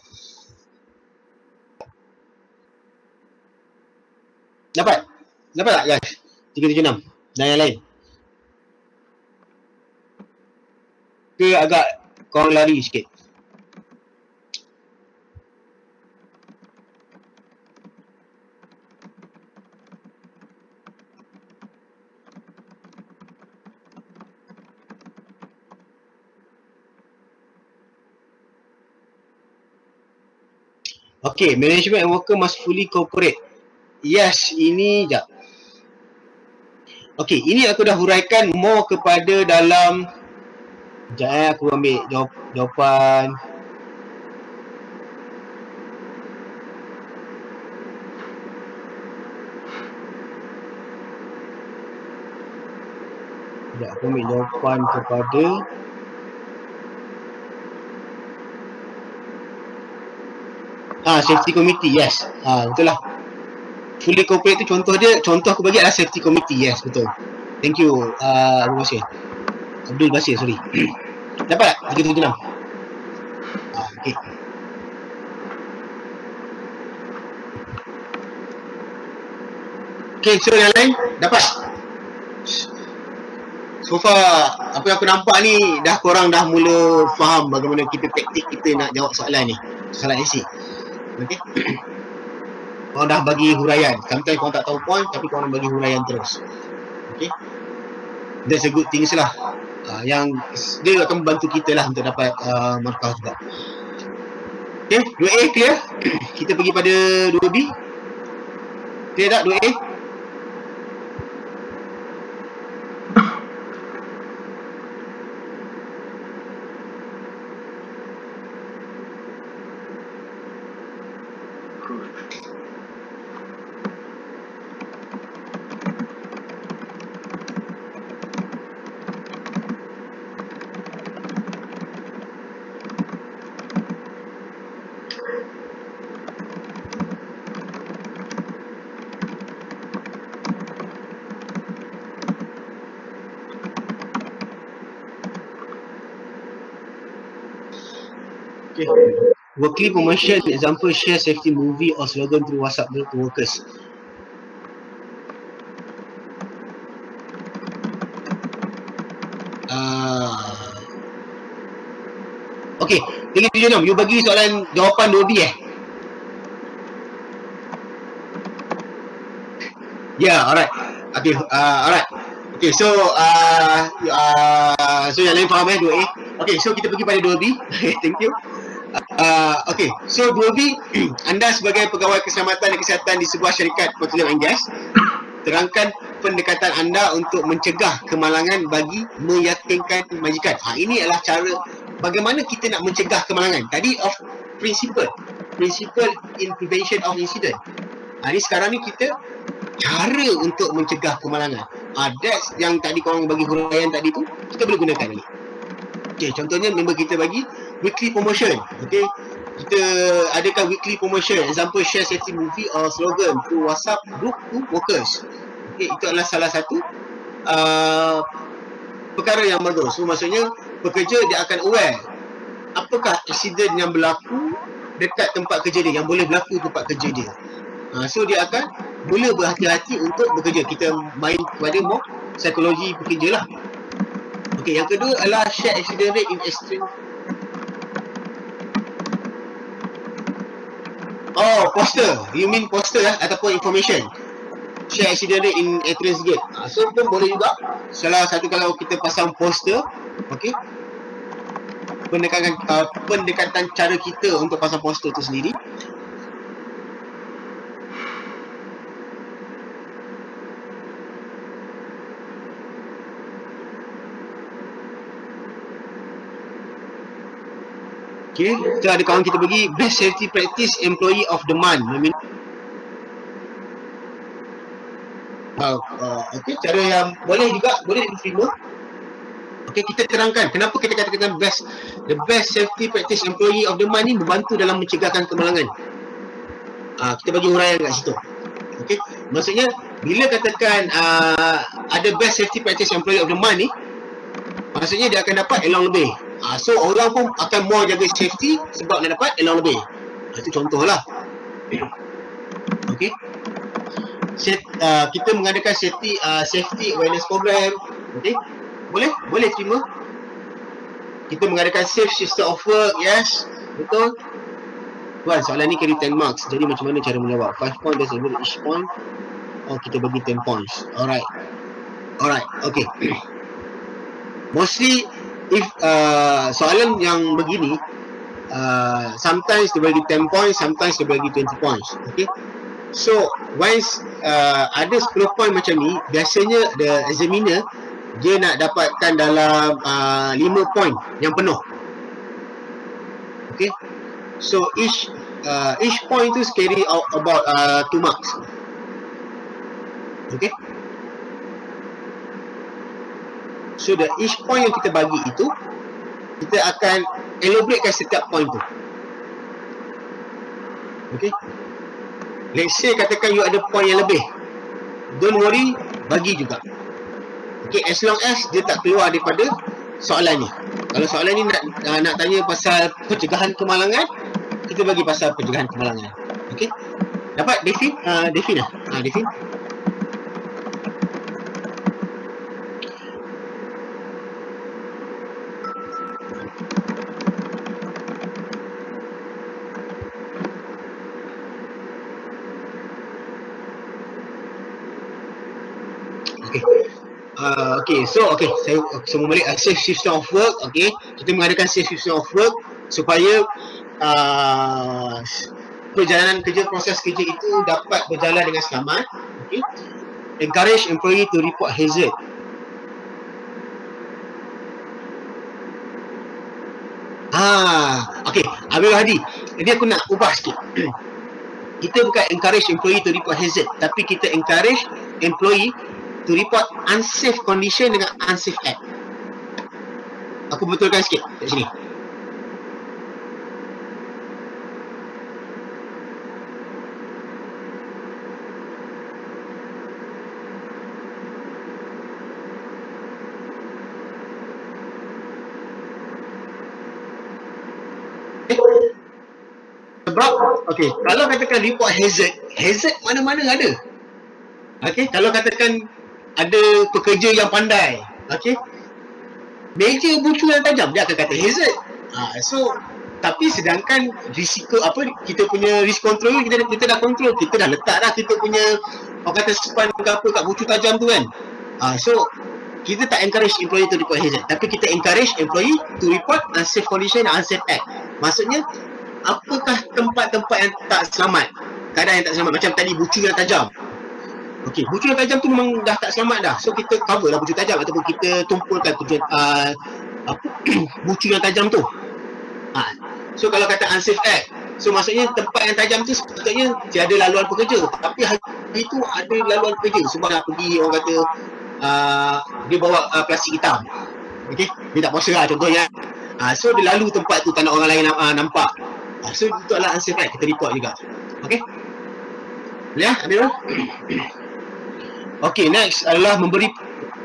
Dapat tak guys? 376 dan yang lain. Ke agak korang lari sikit? Okay, management and worker must fully cooperate. Yes, ini jap. Okay, ini aku dah huraikan more kepada dalam. Sekejap aku ambil jawapan. Sekejap aku ambil jawapan kepada safety committee, yes. Betul lah. Fully cooperate tu contoh aku bagi adalah safety committee, yes, betul. Thank you, Abdul Basir, sorry. Dapat tak? 376. Okay. Okay, so yang lain dapat? So far, apa yang aku nampak ni korang dah mula faham bagaimana taktik kita nak jawab soalan ni. Soalan essay. Okay. Korang dah bagi huraian. Sometimes korang tak tahu point tapi korang bagi huraian terus. Okay. That's a good thing lah. Yang dia akan membantu kita lah untuk dapat markah juga. Okay, 2A clear? Kita pergi pada 2B. Clear tak 2A? Weekly promotion, example, share safety movie or slogan through WhatsApp group to workers. Okay, 376, you bagi soalan jawapan 2B Yeah, alright. Okay, alright. Okay, so so yang lain faham 2A. Okay, so kita pergi pada 2B. Thank you. Okay, so 2B, anda sebagai pegawai keselamatan dan kesihatan di sebuah syarikat petroleum and gas, terangkan pendekatan anda untuk mencegah kemalangan bagi meyakinkan majikan. Ini adalah cara bagaimana kita nak mencegah kemalangan. Tadi of principle in prevention of incident. Ni sekarang ni kita cara untuk mencegah kemalangan. That's yang tadi korang bagi huraian tadi tu, kita boleh gunakan ni. Okay, contohnya member kita bagi weekly promotion. Okay, kita adakan weekly promotion, example share safety movie or slogan through WhatsApp group to workers. Okay, itu adalah salah satu perkara yang bagus. So maksudnya pekerja dia akan aware apakah insiden yang berlaku dekat tempat kerja dia, yang boleh berlaku tempat kerja dia. So dia akan mula berhati-hati untuk bekerja. Kita main kepada more psikologi pekerja lah. Okay, yang kedua adalah share accident rate in extreme. Poster. You mean poster ataupun information. Share accident rate in entrance gate. So pun boleh juga. Salah satu kalau kita pasang poster, okay, pendekatan cara kita untuk pasang poster tu sendiri. Okay, kita ada kawan kita bagi best safety practice employee of the month. Okay, cara yang boleh juga, boleh diterima. Okay, kita terangkan kenapa kita katakan the best safety practice employee of the month ni membantu dalam mencegahkan kemalangan. Kita bagi huraian kat situ. Okay, maksudnya bila katakan ada best safety practice employee of the month ni, maksudnya dia akan dapat allowance lebih. So orang pun akan more jaga safety sebab dia dapat allowance lebih. Itu contohlah. Okay, kita mengadakan safety awareness program. Okay, boleh terima. Kita mengadakan safe system of work. Yes, betul. Tuan, soalan ni carry 10 marks. Jadi macam mana cara menjawab? 5 point that's able each point. Kita bagi 10 points. Alright, okay. Mostly if soalan yang begini, sometimes dia bagi 10 points, sometimes dia bagi 20 points. Okay, so once ada 10 point macam ni, biasanya the examiner dia nak dapatkan dalam 5 point yang penuh. Okay, so each point tu carry out about 2 marks. Okay, so the each point yang kita bagi itu, kita akan elaboratekan setiap point tu. Okay, let's say katakan you ada point yang lebih, don't worry, bagi juga. Okay, as long as dia tak keluar daripada soalan ni. Kalau soalan ni nak tanya pasal pencegahan kemalangan, kita bagi pasal pencegahan kemalangan. Okay, dapat Devin? Devin lah. Devin. Okay, saya semua balik safe system of work. Okay, kita mengadakan safe system of work supaya perjalanan kerja, proses kerja itu dapat berjalan dengan selamat. Okay, encourage employee to report hazard. Okay, Abang Hadi, jadi aku nak ubah sikit. Kita bukan encourage employee to report hazard, tapi kita encourage employee to report unsafe condition dengan unsafe act. Aku betulkan sikit kat sini. Sebab, okay, kalau katakan report hazard mana-mana ada. Okay, kalau katakan ada pekerja yang pandai, okay, meja bucu yang tajam, dia akan kata hazard. So, tapi sedangkan risiko kita punya risk control kita dah control, kita dah letak dah kita punya orang kata span ke apa kat bucu tajam tu kan. So kita tak encourage employee to report hazard, tapi kita encourage employee to report unsafe condition and unsafe act. Maksudnya apakah tempat-tempat yang tak selamat, keadaan yang tak selamat, macam tadi bucu yang tajam. Okey, bucu yang tajam tu memang dah tak selamat dah. So kita cover lah bucu tajam ataupun kita tumpulkan bucu yang tajam tu. So kalau kata unsafe act, so maksudnya tempat yang tajam tu sepatutnya tiada laluan pekerja, tapi hari itu ada laluan pekerja sebab nak pergi, orang kata dia bawa plastik hitam. Okey, dia tak puasa lah contohnya. So dia lalu tempat tu tak nak orang lain nampak. So itu adalah unsafe act, kita report juga. Okey, ya, Amirul. Okay, next adalah memberi,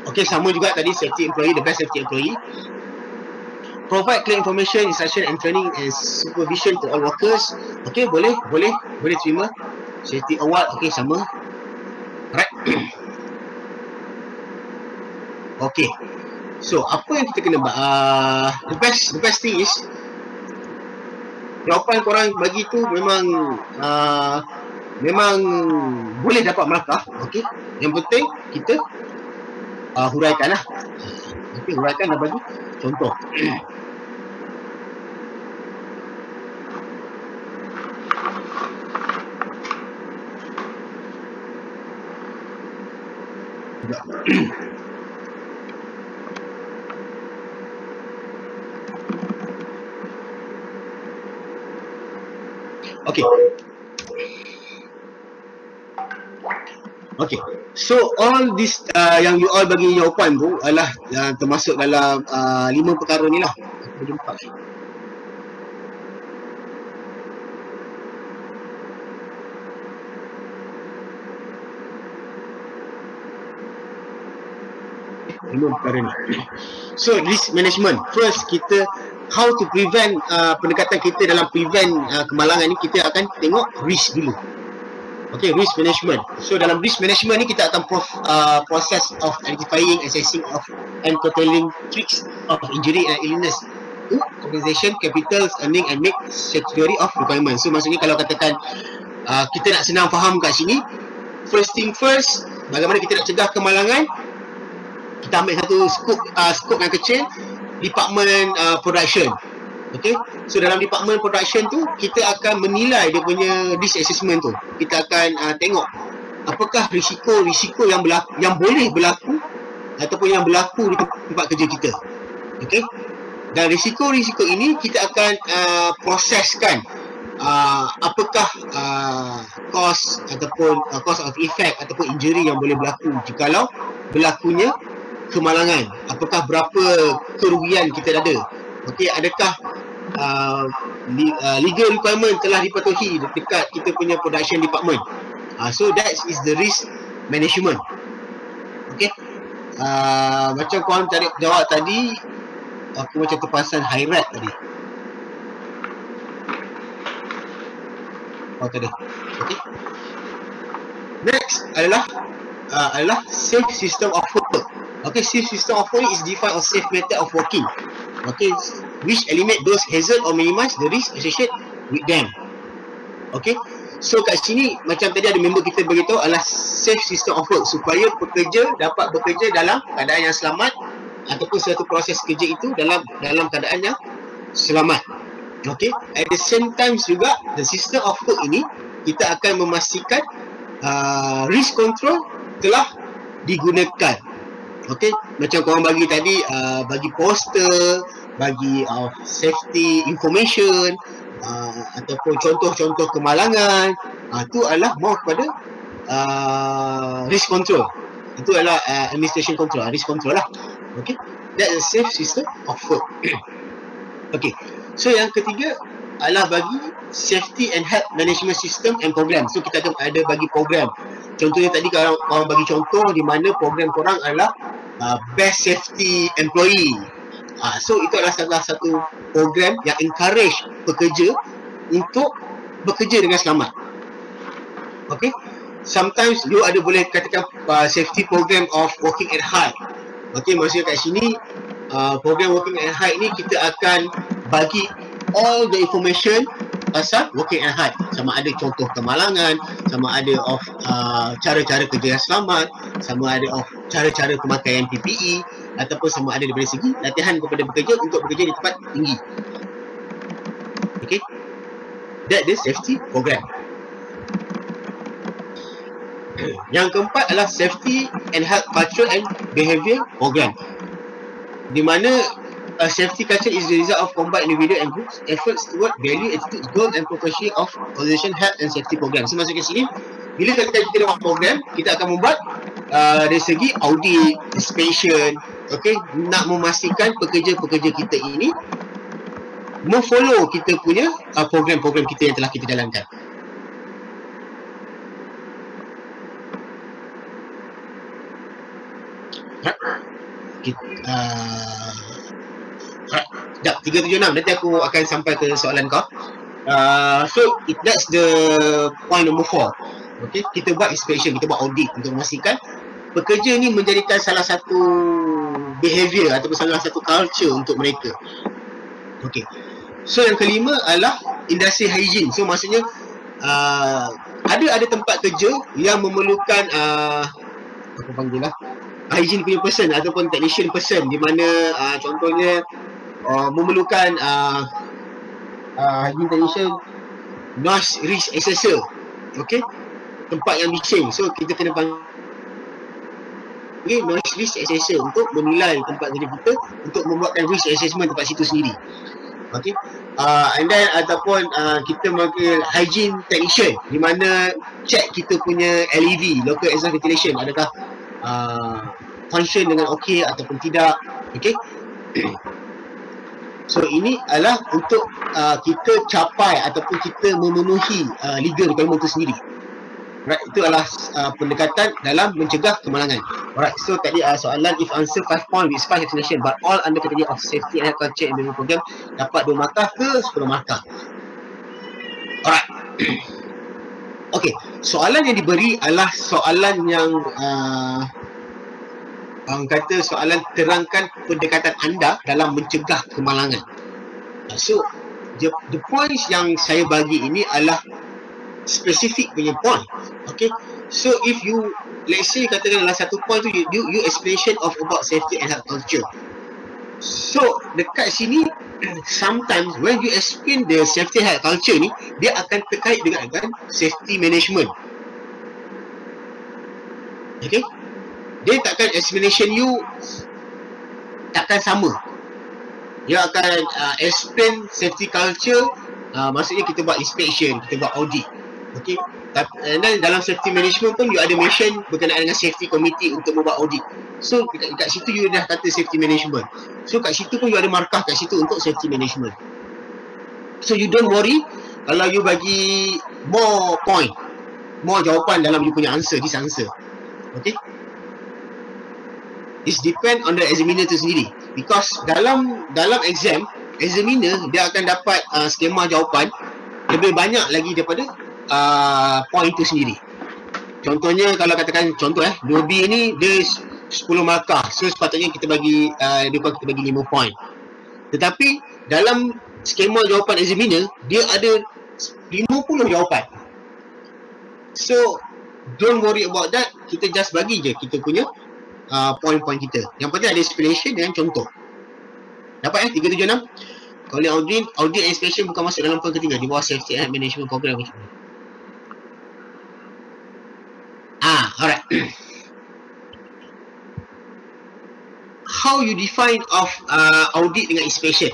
okay, sama juga tadi safety employee, the best safety employee. Provide clear information, instruction and training and supervision to all workers. Okay, boleh terima. Safety award, okay, sama. Alright. Okay, so apa yang kita kena the best thing is jawapan korang bagi tu memang boleh dapat markah. Okey, yang penting kita huraikan lah. Okey, huraikan dan bagi contoh. Okay. Okay. So all this yang you all bagi jawapan tu adalah termasuk dalam 5 perkara ni lah. Aku jumpa lagi. Perkara ni. So risk management. First kita how to prevent pendekatan kita dalam prevent kemalangan ni, kita akan tengok risk dulu. Okay, risk management. So dalam risk management ni kita akan process of identifying, assessing of and curtailing risks of injury and illness to organization, capital, earning and make security of requirement. So maksudnya kalau katakan kita nak senang faham kat sini, first thing first, bagaimana kita nak cegah kemalangan, kita ambil satu scope yang kecil, department production. Okay, so dalam department production tu kita akan menilai dia punya risk assessment tu. Kita akan tengok apakah risiko yang boleh berlaku ataupun yang berlaku di tempat kerja kita. Okay, dan risiko ini kita akan proseskan apakah cause ataupun cause of effect ataupun injury yang boleh berlaku jikalau berlakunya kemalangan. Apakah berapa kerugian kita ada. Okey, adakah legal requirement telah dipatuhi dekat kita punya production department. So that is the risk management. Okey, macam korang tadi jawab tadi, aku macam terperasan high rate tadi. Tadi. Okey. Next adalah safe system of work. Okay, safe system of work is defined as safe method of working. Okay, which eliminate those hazard or minimize the risk associated with them. Okay, so kat sini macam tadi ada member kita beritahu adalah safe system of work supaya pekerja dapat bekerja dalam keadaan yang selamat ataupun suatu proses kerja itu dalam keadaan yang selamat. Okay, at the same time juga the system of work ini kita akan memastikan risk control telah digunakan. Okay, macam korang bagi tadi, bagi poster, bagi safety information ataupun contoh-contoh kemalangan, itu adalah more kepada risk control. Itu adalah administration control, risk control lah. Okay, that's a safe system of work. Okay, so yang ketiga adalah bagi safety and health management system and program. So kita ada bagi program. Contohnya tadi kalau korang bagi contoh di mana program korang adalah best safety employee. So itu adalah salah satu program yang encourage pekerja untuk bekerja dengan selamat. Okay, sometimes you ada boleh katakan safety program of working at height. Okay, maksudnya kat sini program working at height ni kita akan bagi all the information pasal working at height, sama ada contoh kemalangan, sama ada of cara-cara kerja yang selamat, sama ada of cara-cara pemakaian PPE, ataupun sama ada daripada segi latihan kepada pekerja untuk bekerja di tempat tinggi. Okay, that is safety program. Yang keempat adalah safety and health culture and behaviour program, di mana safety culture is the result of combined individual and groups efforts toward value, attitude, goal and profession of organization health and safety program. So maksud kat sini, bila kita buat program, kita akan membuat dari segi audit, inspection, okay, nak memastikan pekerja-pekerja kita ini memfollow kita punya program-program kita yang telah kita jalankan. Sekejap, 376, nanti aku akan sampai ke soalan kau. So that's the point number 4. Okay, kita buat inspection, kita buat audit untuk memastikan pekerja ni menjadikan salah satu behavior ataupun salah satu culture untuk mereka. Okay, so yang kelima adalah industry hygiene. So maksudnya ada tempat kerja yang memerlukan apa panggil lah, hygiene punya person ataupun technician person, di mana contohnya memerlukan hygiene technician, noise risk assessor. Okay, tempat yang bising. So kita kena panggil okay, noise risk assessor untuk menilai tempat kerja kita, untuk membuatkan risk assessment tempat situ sendiri. Okay, and then ataupun kita panggil hygiene technician, di mana check kita punya LEV, local exhaust ventilation, adakah function dengan okey ataupun tidak. Okay, so ini adalah untuk kita capai ataupun kita memenuhi legal requirement itu sendiri. Right, itu adalah pendekatan dalam mencegah kemalangan. Alright, so tadi soalan if answer 5 point with 5 explanation but all under category of safety and health culture and development program dapat 2 markah ke 10 markah. Alright. Okay, soalan yang diberi adalah soalan yang orang kata soalan terangkan pendekatan anda dalam mencegah kemalangan. So the points yang saya bagi ini adalah specific punya point. Okay, so if you let's say katakan dalam satu point tu you explanation of about safety and health culture. So dekat sini sometimes when you explain the safety and health culture ni, dia akan terkait dengan safety management. Okay, dia takkan explanation you takkan sama. Dia akan explain safety culture, maksudnya kita buat inspection, kita buat audit. Okay, dan dalam safety management pun you ada mention berkenaan dengan safety committee untuk membuat audit. So dekat situ you dah kata safety management. So kat situ pun you ada markah kat situ untuk safety management. So you don't worry kalau you bagi more point, more jawapan dalam you punya answer, this answer. Okay, it depend on the examiner tu sendiri, because dalam exam, examiner dia akan dapat skema jawapan lebih banyak lagi daripada point itu sendiri. Contohnya kalau katakan contoh 2B ni dia 10 markah, so sepatutnya kita bagi kita bagi 5 point. Tetapi dalam skema jawapan examiner dia ada 50 jawapan. So don't worry about that, kita just bagi je kita punya point-point kita. Yang penting ada explanation dengan contoh. Dapat 376. Kalau audit and inspection bukan masuk dalam point ketiga di bawah safety and management program. Alright. How you define of audit dengan inspection?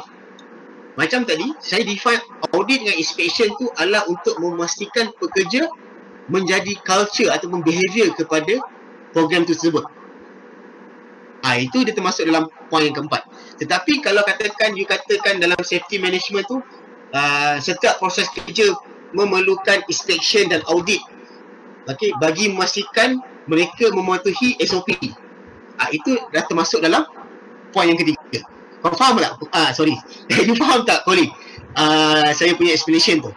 Macam tadi, saya define audit dengan inspection tu adalah untuk memastikan pekerja menjadi culture ataupun behavior kepada program tersebut. Itu dia termasuk dalam poin yang keempat. Tetapi kalau you katakan dalam safety management tu setiap proses kerja memerlukan inspection dan audit, okay, bagi memastikan mereka mematuhi SOP. Itu dah termasuk dalam poin yang ketiga. Kau faham tak? Sorry. You faham tak, Colin? Saya punya explanation tu.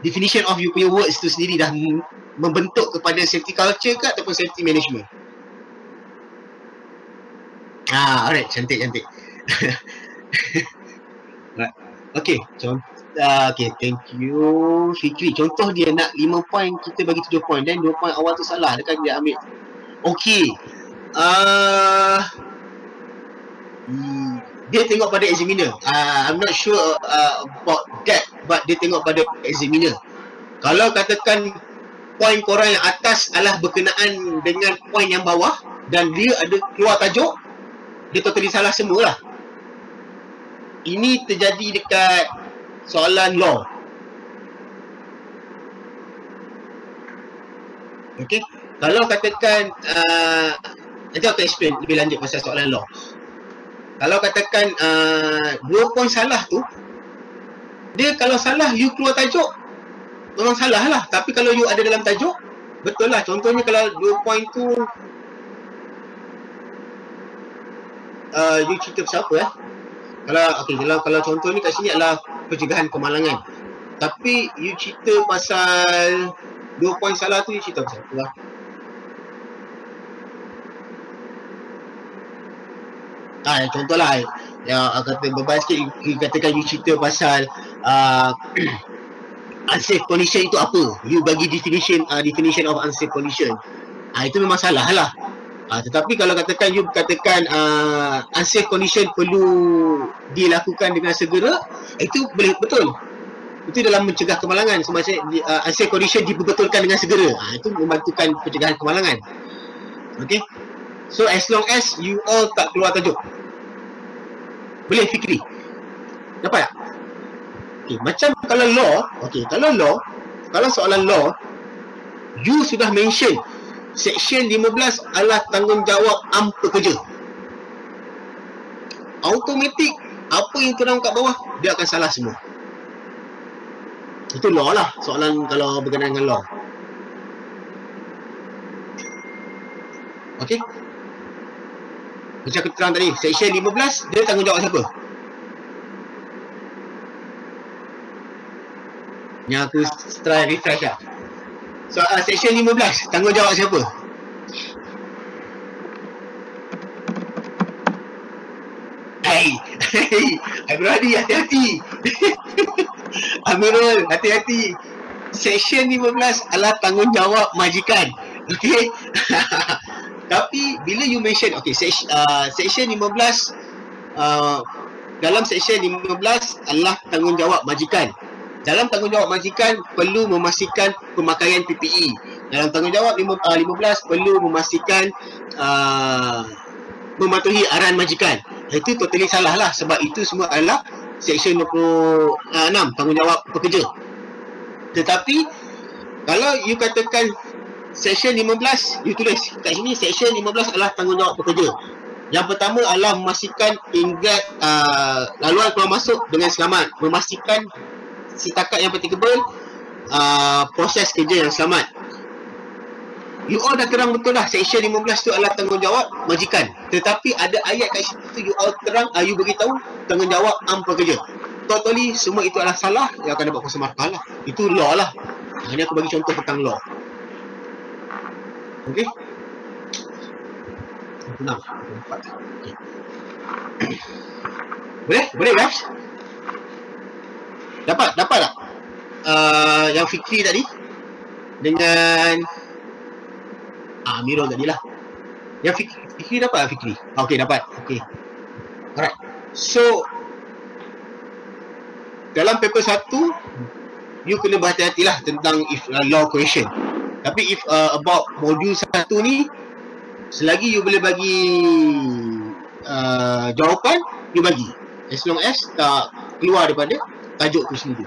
Definition of you punya words tu sendiri dah membentuk kepada safety culture ke ataupun safety management? Alright, cantik. Alright. Okay, okay, thank you Fikri. Contoh dia nak 5 point, kita bagi 7 point, dan 2 point awal tu salah, dekat dia ambil. Okay, dia tengok pada examiner. I'm not sure about that, but dia tengok pada examiner. Kalau katakan point korang yang atas adalah berkenaan dengan point yang bawah dan dia ada keluar tajuk, dia totally salah semualah. Ini terjadi dekat soalan law. Okay, kalau katakan nanti aku explain lebih lanjut pasal soalan law. Kalau katakan 2 point salah tu, dia kalau salah you keluar tajuk, memang salah lah. Tapi kalau you ada dalam tajuk, betul lah. Contohnya kalau 2 point tu you cerita pasal apa kalau contoh ni kat sini adalah pencegahan kemalangan, tapi you cerita pasal 2 point salah tu, you cerita pasal apa lah? Contohlah kata beban sikit, you katakan you cerita pasal unsafe condition itu apa, you bagi definition of unsafe condition, itu memang salah lah. Tetapi kalau you katakan unsafe condition perlu dilakukan dengan segera, itu boleh betul. Itu dalam mencegah kemalangan. So maksudnya unsafe condition dibetulkan dengan segera. Itu membantukan pencegahan kemalangan. Okay. So as long as you all tak keluar tajuk. Boleh Fikri? Dapat tak? Okay, macam kalau law, kalau soalan law, you sudah mention Section 15 adalah tanggungjawab pekerja. Automatik apa yang terang kat bawah dia akan salah semua. Itu law lah, soalan kalau berkenaan dengan law. Okey. Macam aku terang tadi, Section 15 dia tanggungjawab siapa? Yang aku try refresh lah. So, Section 15 tanggungjawab siapa? Hey, Amirul, hati-hati. Amirul, hati-hati. Section 15 adalah tanggungjawab majikan. Okay. Tapi bila you mention, okay, Section 15 dalam Section 15 adalah tanggungjawab majikan. Dalam tanggungjawab majikan perlu memastikan pemakaian PPE. Dalam tanggungjawab 15 perlu memastikan mematuhi arahan majikan. Itu totally salah lah, sebab itu semua adalah Section 26 tanggungjawab pekerja. Tetapi kalau you katakan Section 15, you tulis kat sini Section 15 adalah tanggungjawab pekerja. Yang pertama adalah memastikan ingrat laluan keluar masuk dengan selamat, memastikan setakat yang applicable proses kerja yang selamat. You all dah terang betul lah, Section 15 tu adalah tanggungjawab majikan. Tetapi ada ayat kat situ you all terang, you beritahu tanggungjawab pekerja. Totally semua itu adalah salah, yang akan dapat kuasa markah lah. Itu law lah. Ini aku bagi contoh tentang law. Okey. Tenang. Okay. Boleh guys? Dapat tak? Yang Fikri tadi dengan Amirul tadi lah. Yang Fikri dapat tak Fikri? Okey, dapat. Okey. Alright. So dalam paper 1 you kena berhati-hatilah tentang if law question. Tapi if about modul 1 ni, selagi you boleh bagi jawapan, you bagi. As long as tak keluar daripada tajuk tu sendiri.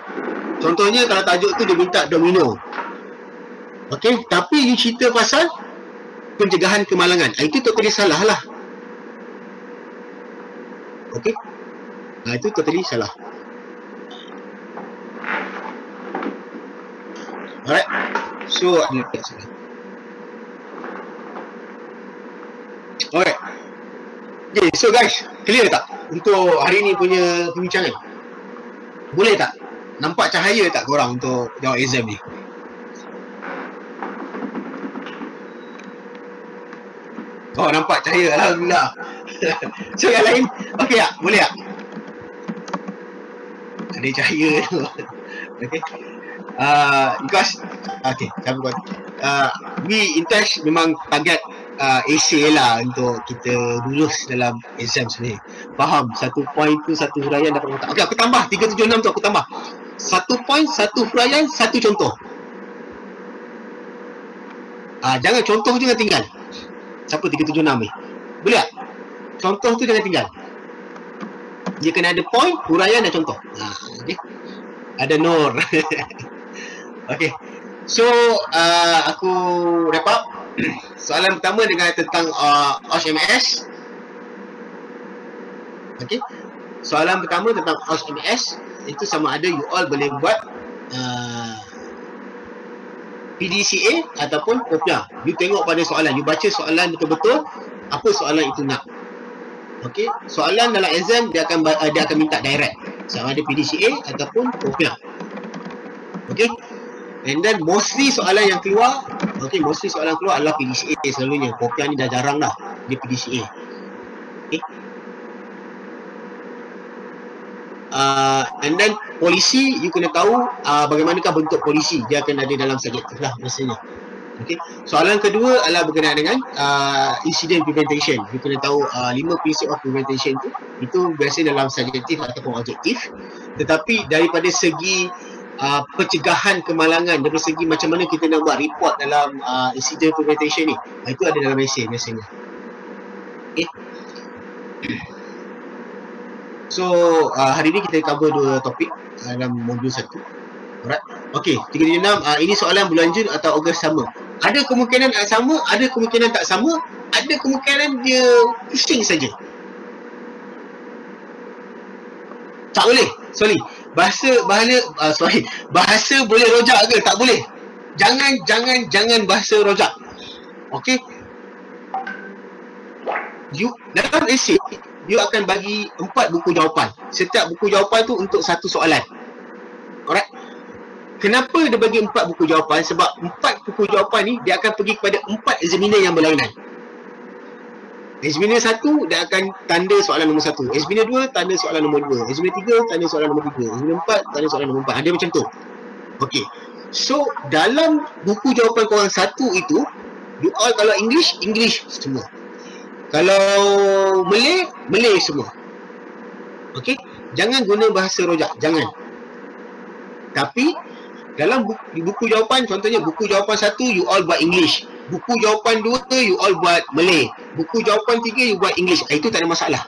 Contohnya kalau tajuk tu dia minta domino. Okey, tapi you cerita pasal pencegahan kemalangan. Itu totally salah lah. Okey. Itu totally salah. Alright. So, alright. Okay, so guys, clear tak untuk hari ni punya perbincangan? Boleh tak? Nampak cahaya tak korang untuk jawab exam ni? Oh, nampak cahaya, alhamdulillah. So yang lain, okey tak? Boleh tak? Ada cahaya tu. Okay. Because okay, we in touch memang target essay lah untuk kita lulus dalam exam sebenarnya. Faham? 1 point tu 1 huraian dapat otak. Okay, aku tambah 376 tu, aku tambah 1 point 1 huraian 1 contoh. Jangan contoh tu jangan tinggal. Siapa 376 ni? Boleh tak? Contoh tu jangan tinggal. Dia kena ada point, huraian dan contoh. Okay. Ada Nur. Okay. So aku wrap up. Soalan pertama dengan tentang OSMS. Okay. Soalan pertama tentang OSMS itu sama ada you all boleh buat PDCA ataupun kopiah. You tengok pada soalan, you baca soalan betul-betul apa soalan itu nak. Okey, soalan dalam exam dia akan minta direct sama ada PDCA ataupun kopiah. Okey. And then mostly soalan yang keluar, mostly soalan keluar adalah PDCA selalunya. Kopiah ni dah jarang dah dia PDCA. Okey. And then polisi, you kena tahu bagaimanakah bentuk polisi. Dia akan ada dalam subjektif lah biasanya. Okay. Soalan kedua adalah berkenaan dengan incident prevention. You kena tahu 5 prinsip of prevention tu. Itu biasa dalam subjektif ataupun objektif. Tetapi daripada segi pencegahan kemalangan, daripada segi macam mana kita nak buat report dalam incident prevention ni, itu ada dalam essay biasanya. Okay. So hari ni kita cover 2 topik dalam modul 1. Alright. Okey, 376 ini soalan bulan Jun atau Ogos sama. Ada kemungkinan sama, ada kemungkinan tak sama, ada kemungkinan dia pusing saja. Tak boleh. Sorry. Bahasa boleh rojak ke? Tak boleh. Jangan bahasa rojak. Okey. Dalam esei dia akan bagi 4 buku jawapan. Setiap buku jawapan tu untuk satu soalan. Alright. Kenapa dia bagi 4 buku jawapan? Sebab 4 buku jawapan ni dia akan pergi kepada 4 examiner yang berlainan. Examiner 1 dia akan tanda soalan nombor 1. Examiner 2 tanda soalan nombor 2. Examiner 3 tanda soalan nombor 3. Examiner 4 tanda soalan nombor 4. Ada macam tu. Okey. So dalam buku jawapan korang 1 itu, you all kalau English semua. Kalau Malay semua. Okey. Jangan guna bahasa rojak, jangan. Tapi dalam buku jawapan, contohnya buku jawapan 1 you all buat English, buku jawapan 2 you all buat Malay, buku jawapan 3 you buat English. Itu tak ada masalah,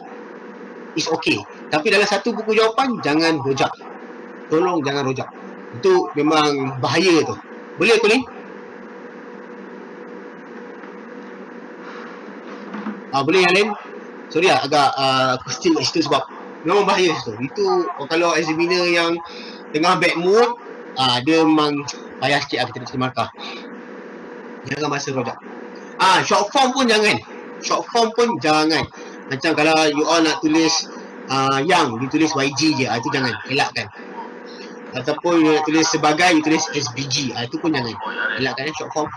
it's okay. Tapi dalam satu buku jawapan jangan rojak, tolong jangan rojak. Itu memang bahaya tu. Boleh tu ni? Boleh yang lain? Sorry lah, agak aku still kat situ sebab memang bahaya tu. Itu kalau examiner yang tengah bad mood, dia memang payah sikit lah kita nak markah. Jangan bahasa rojak. Short form pun jangan. Macam kalau you all nak tulis yang, ditulis YG je, itu jangan, elakkan. Ataupun you nak tulis sebagai, you tulis SBG, itu pun jangan, elakkan short form.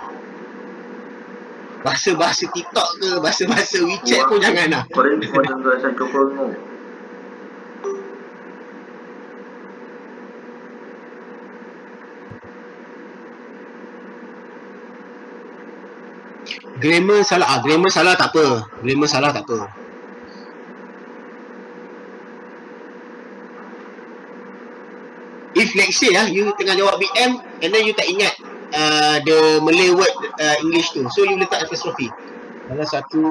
Bahasa-bahasa TikTok ke, bahasa-bahasa WeChat pun jangan lah. Grammar salah, grammar salah tak apa. If let's say you tengah jawab BM and then you tak ingat the Malay word English tu, so you letak apostrophe. Kalau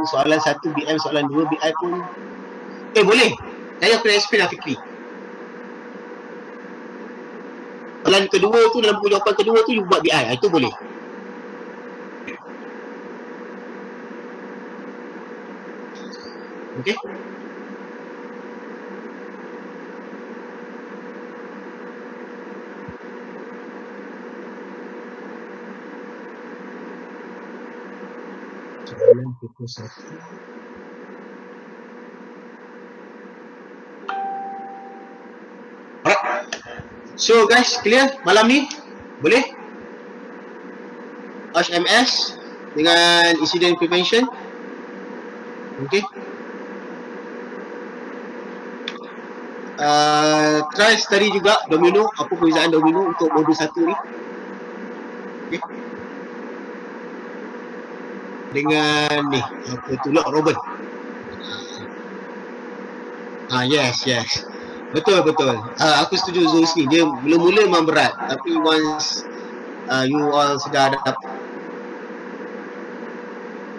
soalan 1 BM, soalan 2 BI pun boleh. Saya kena explain lah Fikri. Soalan kedua tu, dalam buku jawapan kedua tu you buat BI, itu boleh. Okay. Soalan pukul 1. Alright. So guys, clear malam ni? Boleh? HMS dengan incident prevention. Okay. Try study juga domino, apa perbezaan domino untuk modul 1 ni. Okay. Dengan ni, apa tu, Lord Robin. Yes. Betul. Aku setuju Zulus ni. Dia mula-mula memang berat, tapi once you all sudah dapat.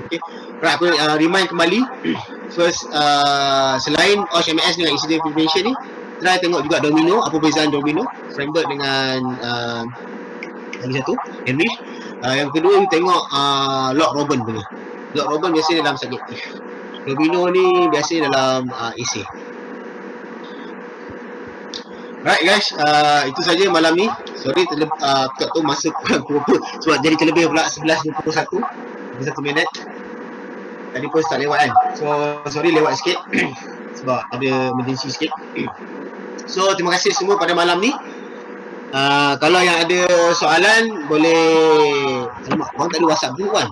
Okay. Right, aku remind kembali. First, selain HMS dengan incident prevention ni, try tengok juga domino, apa perbezaan domino, framework dengan lagi satu, Henry. Yang kedua, you tengok Lord Robin punya. Lord Robin biasanya dalam subjektif. Domino ni biasanya dalam essay. Right guys, itu saja malam ni. Sorry, tak tahu masa kurang berapa sebab jadi terlebih pula 11.21 1 minit. Tadi pun start lewat kan. So sorry lewat sikit sebab ada emergency sikit. So terima kasih semua pada malam ni. Kalau yang ada soalan boleh, alamak, korang tak ada WhatsApp dulu kan?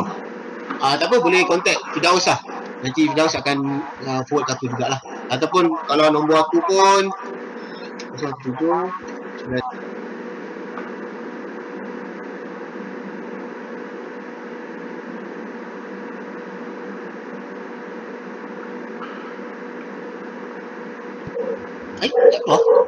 Tak apa, boleh contact Firdaus lah. Nanti Firdaus akan forward ke aku jugalah. Ataupun kalau nombor aku pun 07 tak keluar.